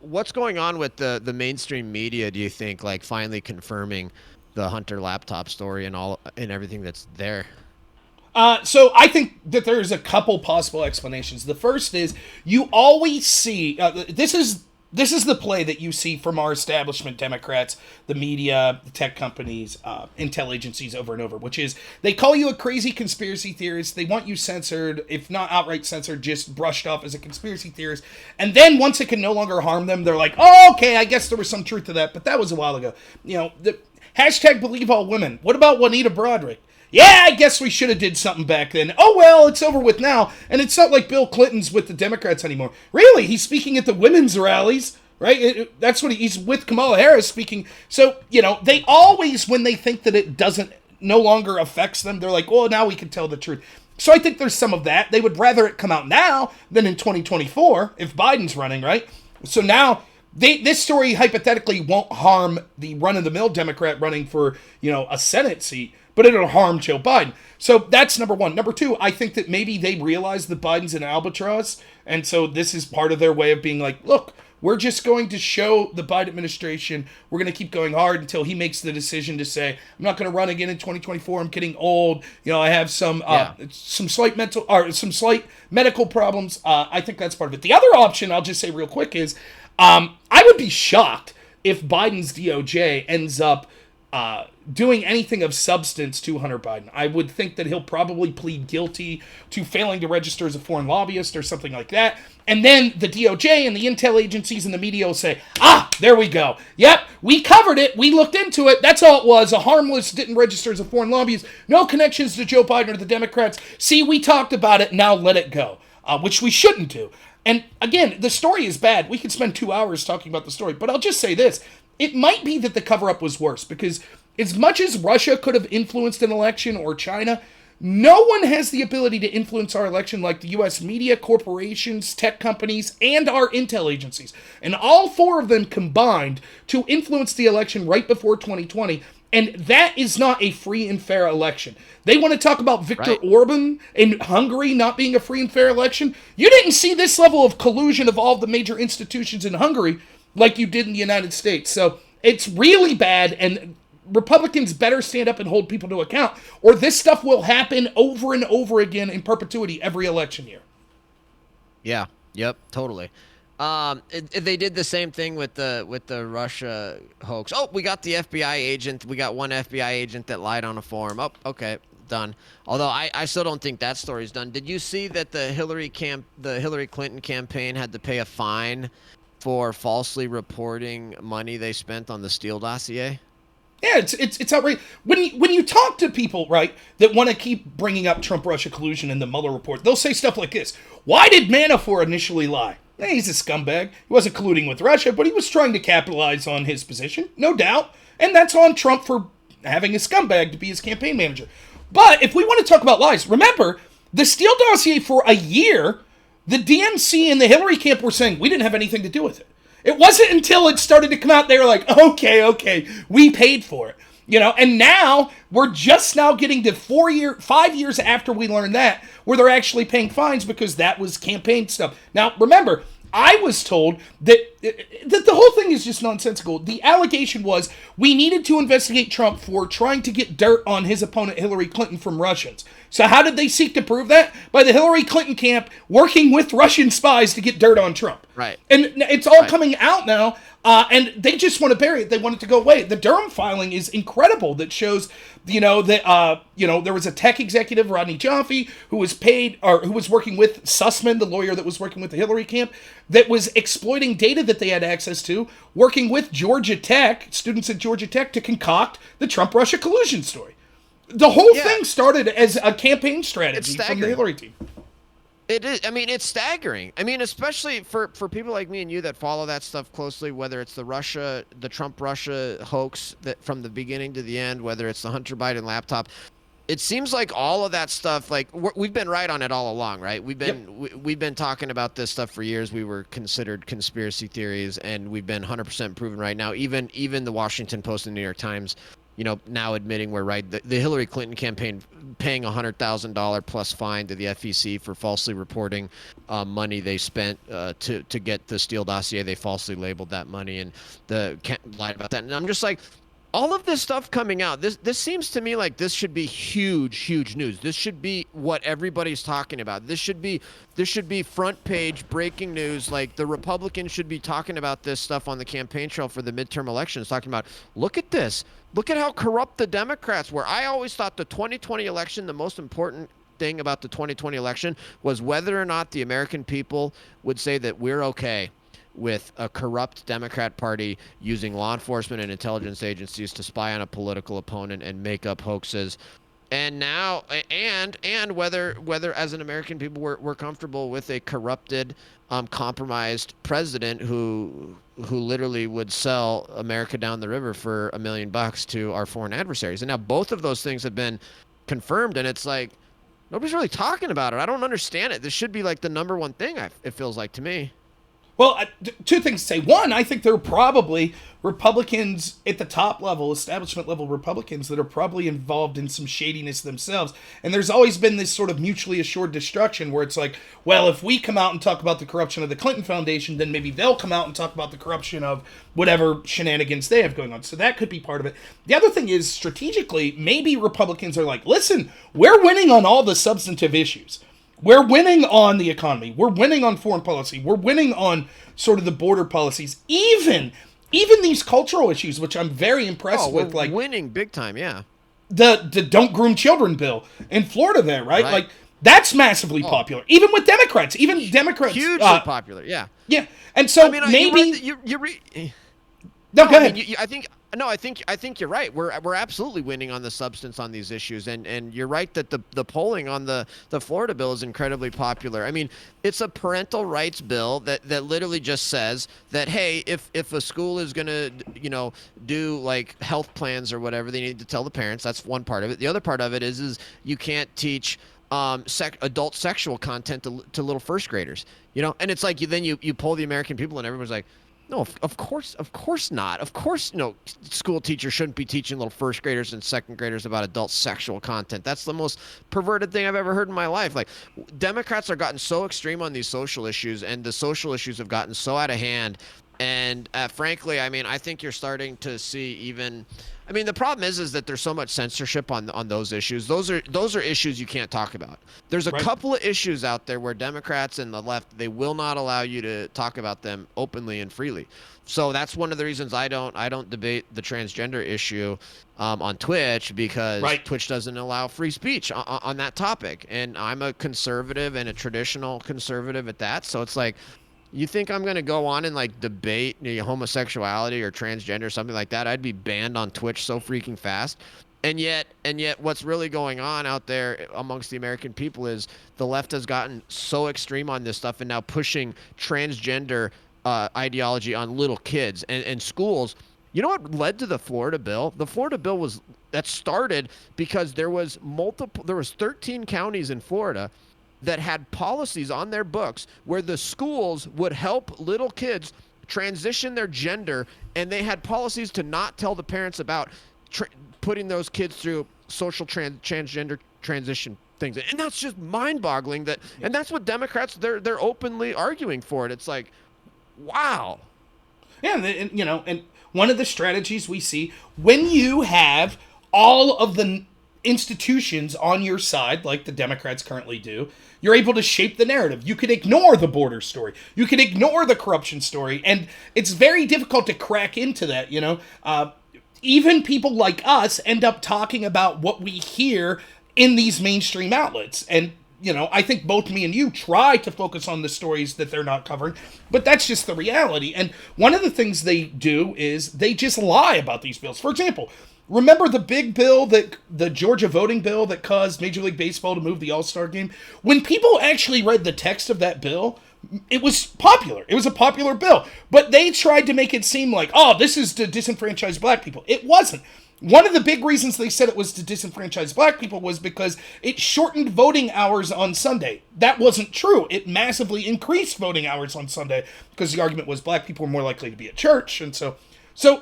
A: what's going on with the mainstream media? Do you think, like, finally confirming the Hunter laptop story and everything that's there?
B: So I think that there's a couple possible explanations. The first is you always see this is the play that you see from our establishment Democrats, the media, the tech companies, intel agencies over and over, which is they call you a crazy conspiracy theorist. They want you censored, if not outright censored, just brushed off as a conspiracy theorist. And then once it can no longer harm them, they're like, oh, okay, I guess there was some truth to that, but that was a while ago. You know, the hashtag believe all women. What about Juanita Broaddrick? Yeah, I guess we should have did something back then. Oh, well, it's over with now. And it's not like Bill Clinton's with the Democrats anymore. Really, he's speaking at the women's rallies, right? That's what he's with Kamala Harris speaking. So, you know, they always, when they think that it no longer affects them, they're like, well, now we can tell the truth. So I think there's some of that. They would rather it come out now than in 2024 if Biden's running, right? So now this story hypothetically won't harm the run-of-the-mill Democrat running for, you know, a Senate seat, but it'll harm Joe Biden. So that's number one. Number two, I think that maybe they realize that Biden's an albatross, and so this is part of their way of being like, look, we're just going to show the Biden administration we're going to keep going hard until he makes the decision to say, I'm not going to run again in 2024. I'm getting old. You know, I have some slight medical problems. I think that's part of it. The other option, I'll just say real quick, is I would be shocked if Biden's DOJ ends up doing anything of substance to Hunter Biden. I would think that he'll probably plead guilty to failing to register as a foreign lobbyist or something like that. And then the DOJ and the intel agencies and the media will say, there we go. Yep, we covered it. We looked into it. That's all it was. A harmless, didn't register as a foreign lobbyist. No connections to Joe Biden or the Democrats. See, we talked about it. Now let it go, which we shouldn't do. And again, the story is bad. We could spend 2 hours talking about the story, but I'll just say this. It might be that the cover-up was worse, because as much as Russia could have influenced an election, or China, no one has the ability to influence our election like the U.S. media, corporations, tech companies, and our intel agencies. And all four of them combined to influence the election right before 2020, and that is not a free and fair election. They want to talk about Viktor Orban in Hungary not being a free and fair election. You didn't see this level of collusion of all the major institutions in Hungary like you did in the United States. So it's really bad, and Republicans better stand up and hold people to account, or this stuff will happen over and over again in perpetuity every election year.
A: Yeah, yep, totally. They did the same thing with the Russia hoax. Oh, we got the FBI agent. We got one FBI agent that lied on a form. Oh, okay, done. Although I still don't think that story's done. Did you see that the Hillary Clinton campaign had to pay a fine for falsely reporting money they spent on the Steele dossier?
B: Yeah, it's outrageous. When you talk to people, right, that want to keep bringing up Trump-Russia collusion in the Mueller report, they'll say stuff like this. Why did Manafort initially lie? He's a scumbag. He wasn't colluding with Russia, but he was trying to capitalize on his position, no doubt. And that's on Trump for having a scumbag to be his campaign manager. But if we want to talk about lies, remember, the Steele dossier for a year, the DNC and the Hillary camp were saying we didn't have anything to do with it. It wasn't until it started to come out they were like, okay, we paid for it. And now we're just now getting to 5 years after we learned that, where they're actually paying fines because that was campaign stuff. Now, remember, I was told that the whole thing is just nonsensical. The allegation was we needed to investigate Trump for trying to get dirt on his opponent Hillary Clinton from Russians. So how did they seek to prove that? By the Hillary Clinton camp working with Russian spies to get dirt on Trump.
A: Right.
B: And it's all coming out now, and they just want to bury it. They want it to go away. The Durham filing is incredible. That shows, that there was a tech executive, Rodney Jaffe, who was paid, or who was working with Sussman, the lawyer that was working with the Hillary camp, that was exploiting data that they had access to, working with Georgia Tech, students at Georgia Tech, to concoct the Trump-Russia collusion story. The whole thing started as a campaign strategy from the Hillary team.
A: It is. I mean, it's staggering. I mean, especially for people like me and you that follow that stuff closely, whether it's the Trump-Russia hoax that from the beginning to the end, whether it's the Hunter Biden laptop. It seems like all of that stuff, like we've been right on it all along, right? We've been talking about this stuff for years. We were considered conspiracy theories, and we've been 100% proven right now. Even the Washington Post and the New York Times, now admitting we're right. The Hillary Clinton campaign paying $100,000 plus fine to the FEC for falsely reporting money they spent to get the Steele dossier. They falsely labeled that money and lied about that. And I'm just like, all of this stuff coming out, this seems to me like this should be huge news. This should be what everybody's talking about. This should be front page breaking news. Like the Republicans should be talking about this stuff on the campaign trail for the midterm elections, talking about, look at this. Look at how corrupt the Democrats were. I always thought the 2020 election, the most important thing about the 2020 election was whether or not the American people would say that we're okay with a corrupt Democrat Party using law enforcement and intelligence agencies to spy on a political opponent and make up hoaxes. And now, and whether as an American people we're comfortable with a corrupted, compromised president who literally would sell America down the river for $1 million to our foreign adversaries. And now both of those things have been confirmed, and it's like nobody's really talking about it. I don't understand it. This should be like the number one thing. It feels like to me.
B: Well, two things to say. One, I think there are probably Republicans at the top level, establishment level Republicans, that are probably involved in some shadiness themselves. And there's always been this sort of mutually assured destruction where it's like, well, if we come out and talk about the corruption of the Clinton Foundation, then maybe they'll come out and talk about the corruption of whatever shenanigans they have going on. So that could be part of it. The other thing is, strategically, maybe Republicans are like, listen, we're winning on all the substantive issues. We're winning on the economy. We're winning on foreign policy. We're winning on sort of the border policies. Even these cultural issues, which I'm very impressed with. Like
A: winning big time, yeah.
B: The Don't Groom Children bill in Florida there, right? Like that's massively popular. Even with Democrats. Even Democrats.
A: Hugely popular, yeah.
B: Yeah. And so maybe... No, go ahead.
A: I think you're right. We're absolutely winning on the substance on these issues, and you're right that the polling on the Florida bill is incredibly popular. I mean, it's a parental rights bill that literally just says that, hey, if a school is gonna do like health plans or whatever, they need to tell the parents. That's one part of it. The other part of it is you can't teach adult sexual content to little first graders. And it's like you poll the American people and everyone's like, no, of course not. Of course, school teachers shouldn't be teaching little first graders and second graders about adult sexual content. That's the most perverted thing I've ever heard in my life. Like, Democrats are gotten so extreme on these social issues, and the social issues have gotten so out of hand And frankly, I mean, I think you're starting to see even. I mean, the problem is that there's so much censorship on those issues. Those are issues you can't talk about. There's a
B: Right.
A: couple of issues out there where Democrats and the left, they will not allow you to talk about them openly and freely. So that's one of the reasons I don't debate the transgender issue on Twitch, because
B: Right.
A: Twitch doesn't allow free speech on that topic. And I'm a conservative and a traditional conservative at that. So it's like, you think I'm gonna go on and like debate homosexuality or transgender, something like that? I'd be banned on Twitch so freaking fast. And yet, what's really going on out there amongst the American people is the left has gotten so extreme on this stuff and now pushing transgender ideology on little kids and schools. You know what led to the Florida bill? The Florida bill was that started because there was 13 counties in Florida that had policies on their books where the schools would help little kids transition their gender, and they had policies to not tell the parents about putting those kids through social transgender transition things. And that's just mind-boggling. And that's what Democrats, they're openly arguing for it. It's like, wow.
B: Yeah, and one of the strategies we see when you have all of the institutions on your side, like the Democrats currently do, you're able to shape the narrative. You could ignore the border story. You could ignore the corruption story. And it's very difficult to crack into that, even people like us end up talking about what we hear in these mainstream outlets. And, I think both me and you try to focus on the stories that they're not covering, but that's just the reality. And one of the things they do is they just lie about these bills. For example, remember the big bill, the Georgia voting bill that caused Major League Baseball to move the All-Star game? When people actually read the text of that bill, it was popular. It was a popular bill. But they tried to make it seem like, oh, this is to disenfranchise black people. It wasn't. One of the big reasons they said it was to disenfranchise black people was because it shortened voting hours on Sunday. That wasn't true. It massively increased voting hours on Sunday because the argument was black people were more likely to be at church. And so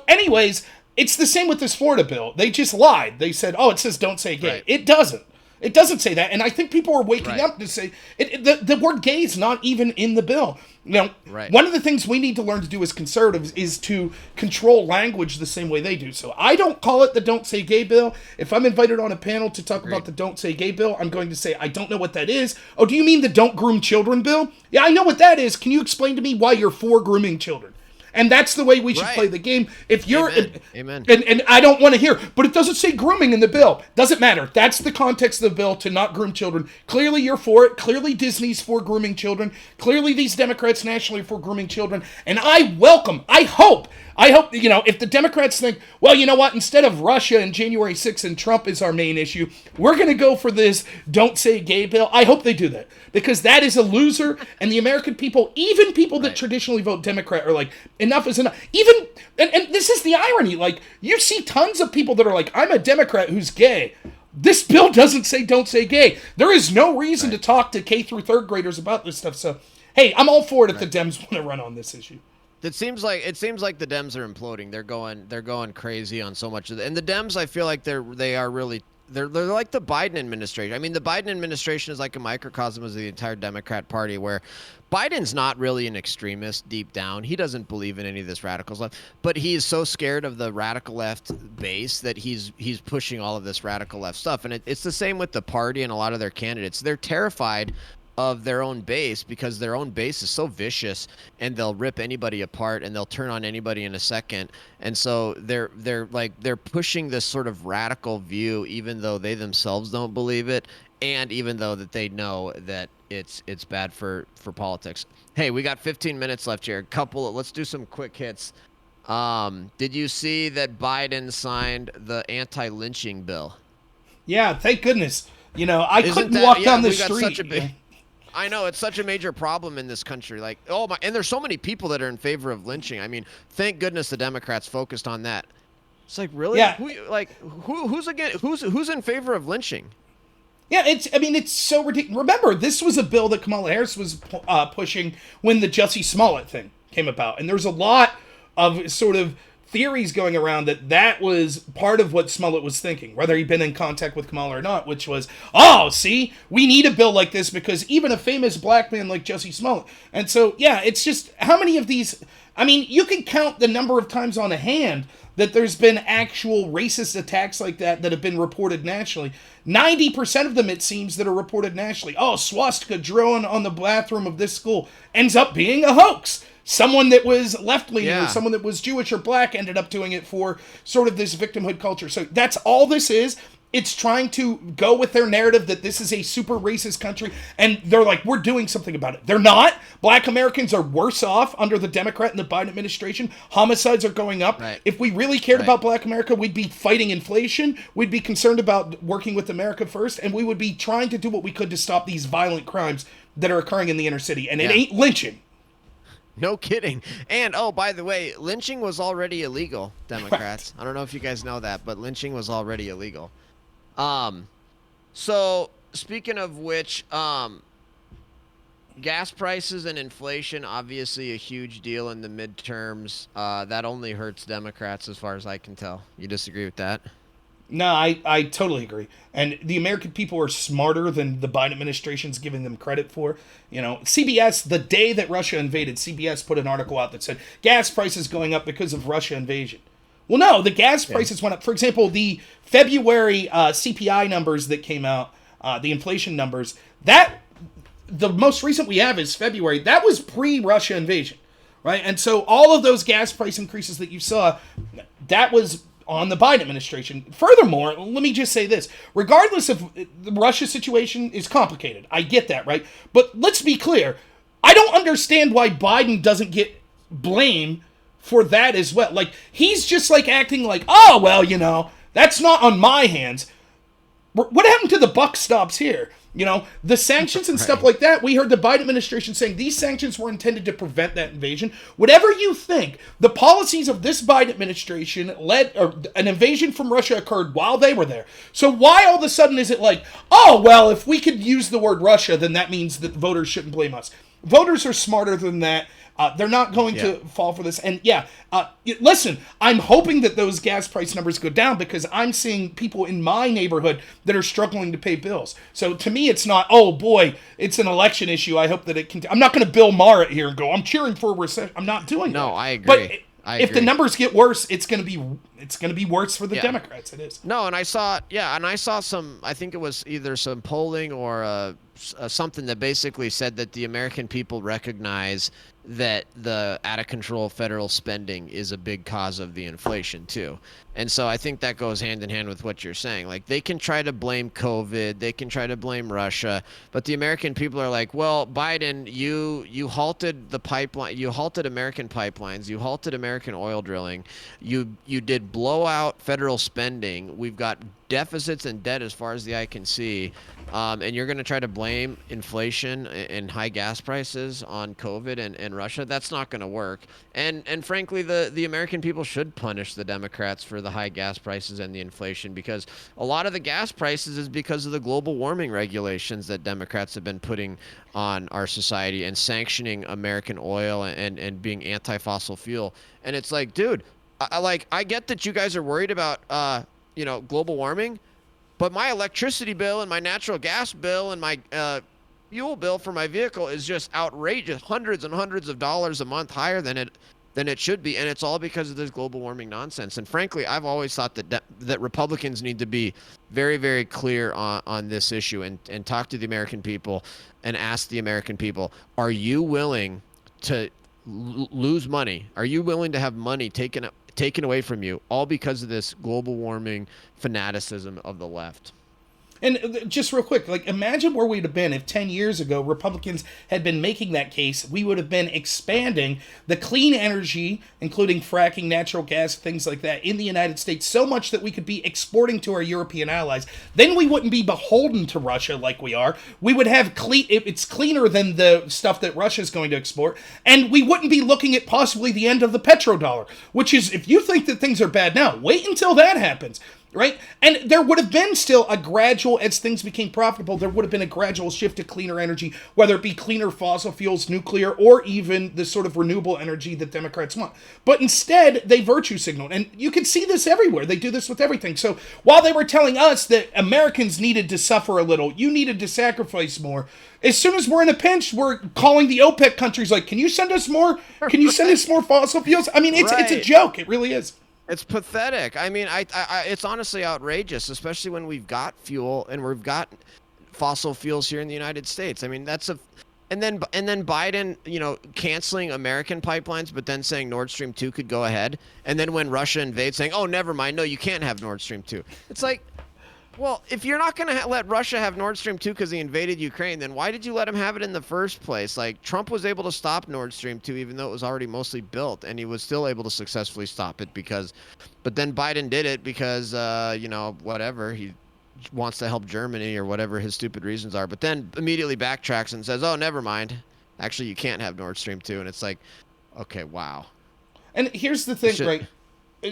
B: anyways, it's the same with this Florida bill. They just lied. They said, oh, it says don't say gay.
A: Right.
B: It doesn't. It doesn't say that. And I think people are waking
A: Right.
B: up to say the word gay is not even in the bill.
A: Right.
B: One of the things we need to learn to do as conservatives is to control language the same way they do. So I don't call it the Don't Say Gay bill. If I'm invited on a panel to talk about the Don't Say Gay bill, I'm going to say, I don't know what that is. Oh, do you mean the Don't Groom Children bill? Yeah, I know what that is. Can you explain to me why you're for grooming children? And that's the way we should play the game. If you're,
A: Amen.
B: And I don't want to hear, but it doesn't say grooming in the bill. Doesn't matter. That's the context of the bill, to not groom children. Clearly you're for it. Clearly Disney's for grooming children. Clearly these Democrats nationally are for grooming children. And I hope, if the Democrats think, well, you know what, instead of Russia and January 6th and Trump is our main issue, we're going to go for this Don't Say Gay bill. I hope they do that, because that is a loser. And the American people, even people that traditionally vote Democrat, are like, enough is enough. Even, and this is the irony, like, you see tons of people that are like, I'm a Democrat who's gay. This bill doesn't say don't say gay. There is no reason to talk to K through third graders about this stuff. So, hey, I'm all for it if the Dems want to run on this issue.
A: It seems like the Dems are imploding. They're going crazy on so much of it. And the Dems, I feel like they are really they're like the Biden administration. I mean, the Biden administration is like a microcosm of the entire Democrat Party, where Biden's not really an extremist deep down. He doesn't believe in any of this radical stuff, but he is so scared of the radical left base that he's pushing all of this radical left stuff. And it's the same with the party and a lot of their candidates. They're terrified of their own base because their own base is so vicious, and they'll rip anybody apart and they'll turn on anybody in a second. And so they're pushing this sort of radical view, even though they themselves don't believe it, and even though that they know that it's bad for politics. Hey, we got 15 minutes left here. Let's do some quick hits. Did you see that Biden signed the anti-lynching bill?
B: Yeah, thank goodness. I couldn't walk down the street.
A: I know, it's such a major problem in this country. Like, oh my, and there's so many people that are in favor of lynching. I mean, thank goodness the Democrats focused on that. It's like, really?
B: Yeah.
A: Who's in favor of lynching?
B: Yeah, it's so ridiculous. Remember, this was a bill that Kamala Harris was pushing when the Jussie Smollett thing came about. And there's a lot of sort of theories going around that was part of what Smollett was thinking, whether he'd been in contact with Kamala or not, which was, oh, see, we need a bill like this because even a famous black man like Jussie Smollett. And so, yeah, it's just, how many of these I mean, you can count the number of times on a hand that there's been actual racist attacks like that have been reported nationally. 90% of them, it seems, that are reported nationally. Oh, swastika drilling on the bathroom of this school ends up being a hoax. Someone that was left-leaning or someone that was Jewish or black ended up doing it for sort of this victimhood culture. So that's all this is. It's trying to go with their narrative that this is a super racist country, and they're like, we're doing something about it. They're not. Black Americans are worse off under the Democrat and the Biden administration. Homicides are going up.
A: Right.
B: If we really cared about Black America, we'd be fighting inflation. We'd be concerned about working with America first, and we would be trying to do what we could to stop these violent crimes that are occurring in the inner city. And it ain't lynching.
A: No kidding. And, oh, by the way, lynching was already illegal, Democrats. Right. I don't know if you guys know that, but lynching was already illegal. So speaking of which, gas prices and inflation, obviously a huge deal in the midterms. That only hurts Democrats as far as I can tell. You disagree with that?
B: No, I totally agree. And the American people are smarter than the Biden administration's giving them credit for. You know, CBS, the day that Russia invaded, CBS put an article out that said gas prices going up because of Russia invasion. Well, no, the gas prices went up. For example, the February CPI numbers that came out, the inflation numbers, that the most recent we have is February. That was pre-Russia invasion, right? And so all of those gas price increases that you saw, that was on the Biden administration. Furthermore, let me just say this. Regardless of the Russia situation is complicated. I get that, right? But let's be clear. I don't understand why Biden doesn't get blame for that as well. Like, he's just like acting like, oh, well, you know, that's not on my hands. What happened to the buck stops here? You know, the sanctions and stuff like that, we heard the Biden administration saying these sanctions were intended to prevent that invasion. Whatever you think, the policies of this Biden administration led, or an invasion from Russia occurred while they were there. So why all of a sudden is it like, oh, well, if we could use the word Russia, then that means that voters shouldn't blame us. Voters are smarter than that. They're not going to fall for this. And listen, I'm hoping that those gas price numbers go down because I'm seeing people in my neighborhood that are struggling to pay bills. So to me, it's not, oh boy, it's an election issue. I hope that it can. I'm not going to Bill Maher it here and go, I'm cheering for a recession. I'm not doing that.
A: No, I agree.
B: But if the numbers get worse, it's going to be worse for the Democrats. It is.
A: No, and I saw some, I think it was either some polling or something that basically said that the American people recognize that the out-of-control federal spending is a big cause of the inflation, too. And so I think that goes hand in hand with what you're saying. Like, they can try to blame COVID, they can try to blame Russia, but the American people are like, well, Biden, you halted the pipeline, you halted American pipelines, you halted American oil drilling, you did blowout federal spending, we've got deficits and debt as far as the eye can see, and you're going to try to blame inflation and high gas prices on COVID and Russia. That's not going to work. And frankly, the American people should punish the Democrats for the high gas prices and the inflation, because a lot of the gas prices is because of the global warming regulations that Democrats have been putting on our society and sanctioning American oil and being anti-fossil fuel. And it's like, dude, I get that you guys are worried about global warming, but my electricity bill and my natural gas bill and my fuel bill for my vehicle is just outrageous, hundreds and hundreds of dollars a month higher than it should be, and it's all because of this global warming nonsense. And frankly, I've always thought that Republicans need to be very, very clear on this issue and talk to the American people and ask the American people, are you willing to lose money? Are you willing to have money taken away from you, all because of this global warming fanaticism of the left?
B: And just real quick, like, imagine where we'd have been if 10 years ago Republicans had been making that case. We would have been expanding the clean energy, including fracking, natural gas, things like that, in the United States so much that we could be exporting to our European allies. Then we wouldn't be beholden to Russia like we are. We would have it's cleaner than the stuff that Russia's going to export. And we wouldn't be looking at possibly the end of the petrodollar, which is, if you think that things are bad now, wait until that happens. right? And there would have been still a gradual, as things became profitable, there would have been a gradual shift to cleaner energy, whether it be cleaner fossil fuels, nuclear, or even the sort of renewable energy that Democrats want. But instead, they virtue signaled. And you can see this everywhere. They do this with everything. So while they were telling us that Americans needed to suffer a little, you needed to sacrifice more, as soon as we're in a pinch, we're calling the OPEC countries like, can you send us more? Can you send us more fossil fuels? I mean, it's a joke. It really is.
A: It's pathetic. I mean, it's honestly outrageous, especially when we've got fuel and we've got fossil fuels here in the United States. I mean, and then Biden, canceling American pipelines, but then saying Nord Stream 2 could go ahead. And then when Russia invades, saying, oh, never mind, no, you can't have Nord Stream 2. It's like, well, if you're not going to let Russia have Nord Stream 2 because he invaded Ukraine, then why did you let him have it in the first place? Like, Trump was able to stop Nord Stream 2 even though it was already mostly built, and he was still able to successfully stop it but then Biden did it because, whatever, he wants to help Germany or whatever his stupid reasons are, but then immediately backtracks and says, oh, never mind. Actually, you can't have Nord Stream 2, and it's like, okay, wow.
B: And here's the thing, right?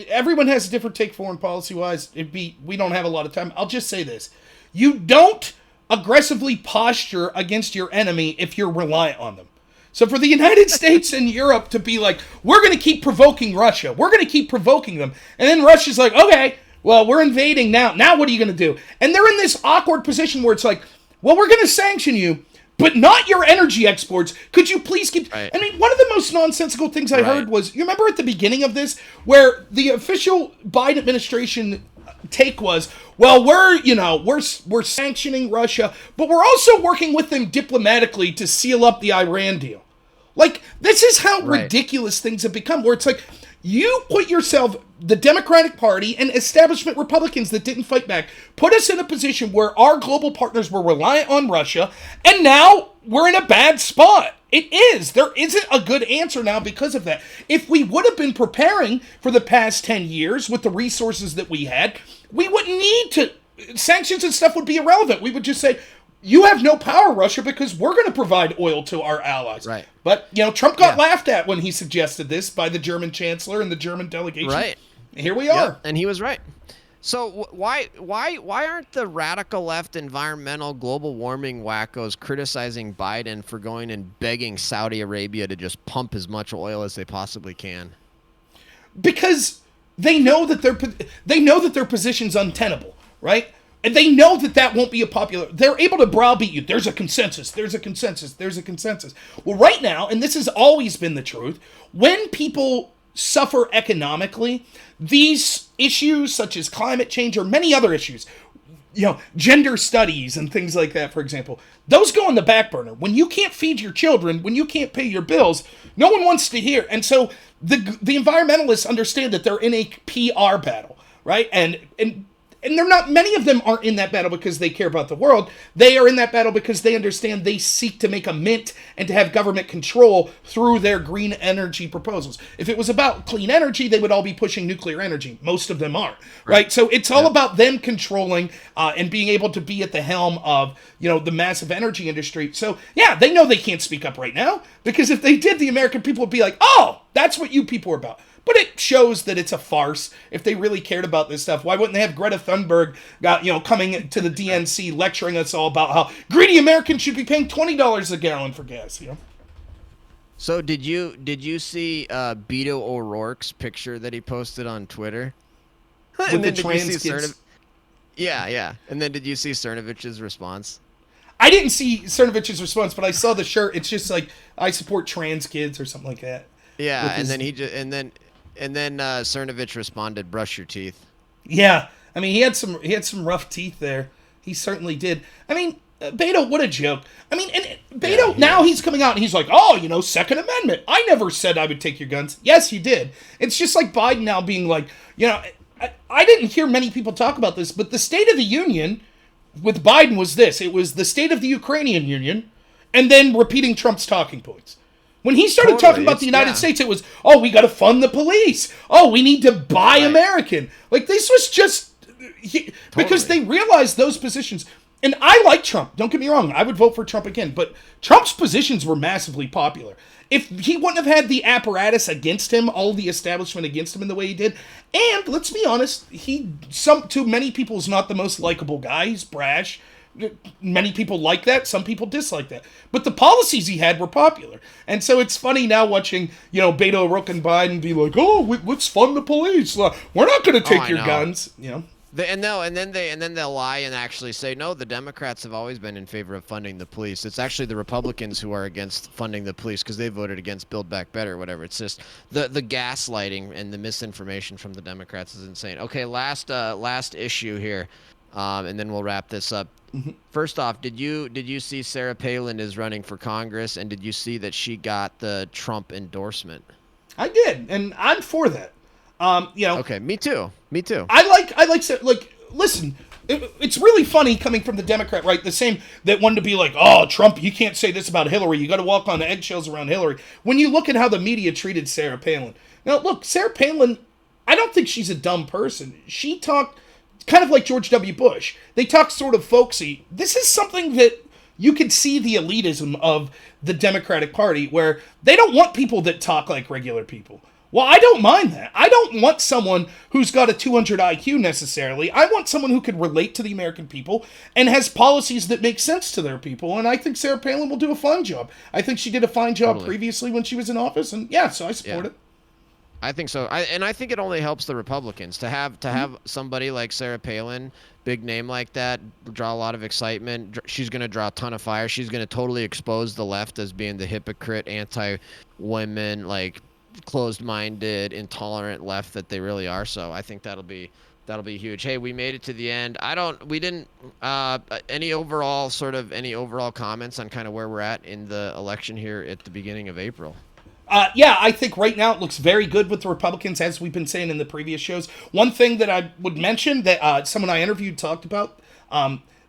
B: Everyone has a different take foreign policy-wise. We don't have a lot of time. I'll just say this. You don't aggressively posture against your enemy if you're reliant on them. So for the United States and Europe to be like, we're going to keep provoking Russia. We're going to keep provoking them. And then Russia's like, okay, well, we're invading now. Now what are you going to do? And they're in this awkward position where it's like, well, we're going to sanction you, but not your energy exports. Could you please keep...
A: Right.
B: I mean, one of the most nonsensical things I heard was, you remember at the beginning of this, where the official Biden administration take was, well, we're sanctioning Russia, but we're also working with them diplomatically to seal up the Iran deal. Like, this is how ridiculous things have become, where it's like, you put yourself, the Democratic Party and establishment Republicans that didn't fight back, put us in a position where our global partners were reliant on Russia, and now we're in a bad spot. It is. There isn't a good answer now because of that. If we would have been preparing for the past 10 years with the resources that we had, we wouldn't need to. Sanctions and stuff would be irrelevant. We would just say, you have no power, Russia, because we're going to provide oil to our allies.
A: Right.
B: But, Trump got laughed at when he suggested this by the German chancellor and the German delegation.
A: Right.
B: Here we are.
A: Yep, and he was right. So why aren't the radical left environmental global warming wackos criticizing Biden for going and begging Saudi Arabia to just pump as much oil as they possibly can?
B: Because they know that their position's untenable, right? And they know that won't be a popular... They're able to browbeat you. There's a consensus. There's a consensus. There's a consensus. Well, right now, and this has always been the truth, when people suffer economically, these issues such as climate change or many other issues, gender studies and things like that, for example, those go on the back burner. When you can't feed your children, when you can't pay your bills, no one wants to hear. And so the environmentalists understand that they're in a PR battle, right? And they're not, many of them aren't in that battle because they care about the world. They are in that battle because they understand they seek to make a mint and to have government control through their green energy proposals. If it was about clean energy, they would all be pushing nuclear energy. Most of them are, right? So it's all about them controlling and being able to be at the helm of, the massive energy industry. So yeah, they know they can't speak up right now because if they did, the American people would be like, oh, that's what you people are about. But it shows that it's a farce. If they really cared about this stuff, why wouldn't they have Greta Thunberg, coming to the DNC lecturing us all about how greedy Americans should be paying $20 a gallon for gas?
A: So did you see Beto O'Rourke's picture that he posted on Twitter?
B: With the trans kids?
A: Yeah. And then did you see Cernovich's response?
B: I didn't see Cernovich's response, but I saw the shirt. It's just like, I support trans kids or something like that.
A: Yeah, and then Cernovich responded, "Brush your teeth."
B: Yeah, I mean he had some rough teeth there. He certainly did. I mean, Beto, what a joke. I mean, and Beto now he's coming out and he's like, oh, Second Amendment. I never said I would take your guns. Yes, you did. It's just like Biden now being like, I didn't hear many people talk about this, but the State of the Union with Biden was this. It was the State of the Ukrainian Union, and then repeating Trump's talking points. When he started talking about the United States, it was, oh, we got to fund the police. Oh, we need to buy American. Like, this was just... because they realized those positions... And I like Trump. Don't get me wrong. I would vote for Trump again. But Trump's positions were massively popular. If he wouldn't have had the apparatus against him, all the establishment against him in the way he did, and let's be honest, to many people is not the most likable guy. He's brash. Many people like that. Some people dislike that. But the policies he had were popular. And so it's funny now watching, Beto O'Rourke and Biden be like, oh, let's fund the police. We're not going to take your guns,
A: And then they'll lie and actually say, no, the Democrats have always been in favor of funding the police. It's actually the Republicans who are against funding the police because they voted against Build Back Better, whatever. It's just the gaslighting and the misinformation from the Democrats is insane. Okay, last issue here, and then we'll wrap this up.
B: Mm-hmm.
A: First off, did you see Sarah Palin is running for Congress, and did you see that she got the Trump endorsement?
B: I did, and I'm for that.
A: Okay, me too.
B: I like listen, it's really funny coming from the Democrat, right? The same that wanted to be like, oh, Trump, you can't say this about Hillary. You got to walk on eggshells around Hillary. When you look at how the media treated Sarah Palin. Now, look, Sarah Palin, I don't think she's a dumb person. She talked kind of like George W. Bush. They talk sort of folksy. This is something that you can see the elitism of the Democratic Party, where they don't want people that talk like regular people. Well, I don't mind that. I don't want someone who's got a 200 IQ necessarily. I want someone who could relate to the American people and has policies that make sense to their people. And I think Sarah Palin will do a fine job. I think she did a fine job previously when she was in office. And so I support it.
A: I think so. I think it only helps the Republicans to have somebody like Sarah Palin, big name like that, draw a lot of excitement. She's going to draw a ton of fire. She's going to totally expose the left as being the hypocrite, anti-women, like closed-minded, intolerant left that they really are. So I think that'll be huge. Hey, we made it to the end. Any overall comments on kind of where we're at in the election here at the beginning of April?
B: I think right now it looks very good with the Republicans, as we've been saying in the previous shows. One thing that I would mention that someone I interviewed talked about,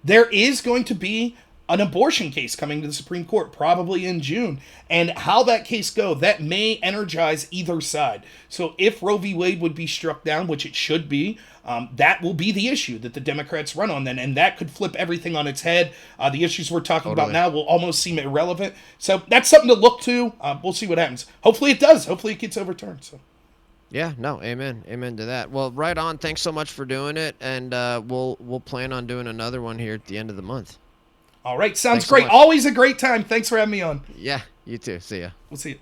B: there is going to be an abortion case coming to the Supreme Court, probably in June. And how that case go, that may energize either side. So if Roe v. Wade would be struck down, which it should be, that will be the issue that the Democrats run on then. And that could flip everything on its head. The issues we're talking about now will almost seem irrelevant. So that's something to look to. We'll see what happens. Hopefully it does. Hopefully it gets overturned. So.
A: Yeah, no, amen to that. Well, right on. Thanks so much for doing it. And we'll plan on doing another one here at the end of the month.
B: All right, sounds great. Always a great time. Thanks for having me on.
A: Yeah, you too. See ya.
B: We'll see you.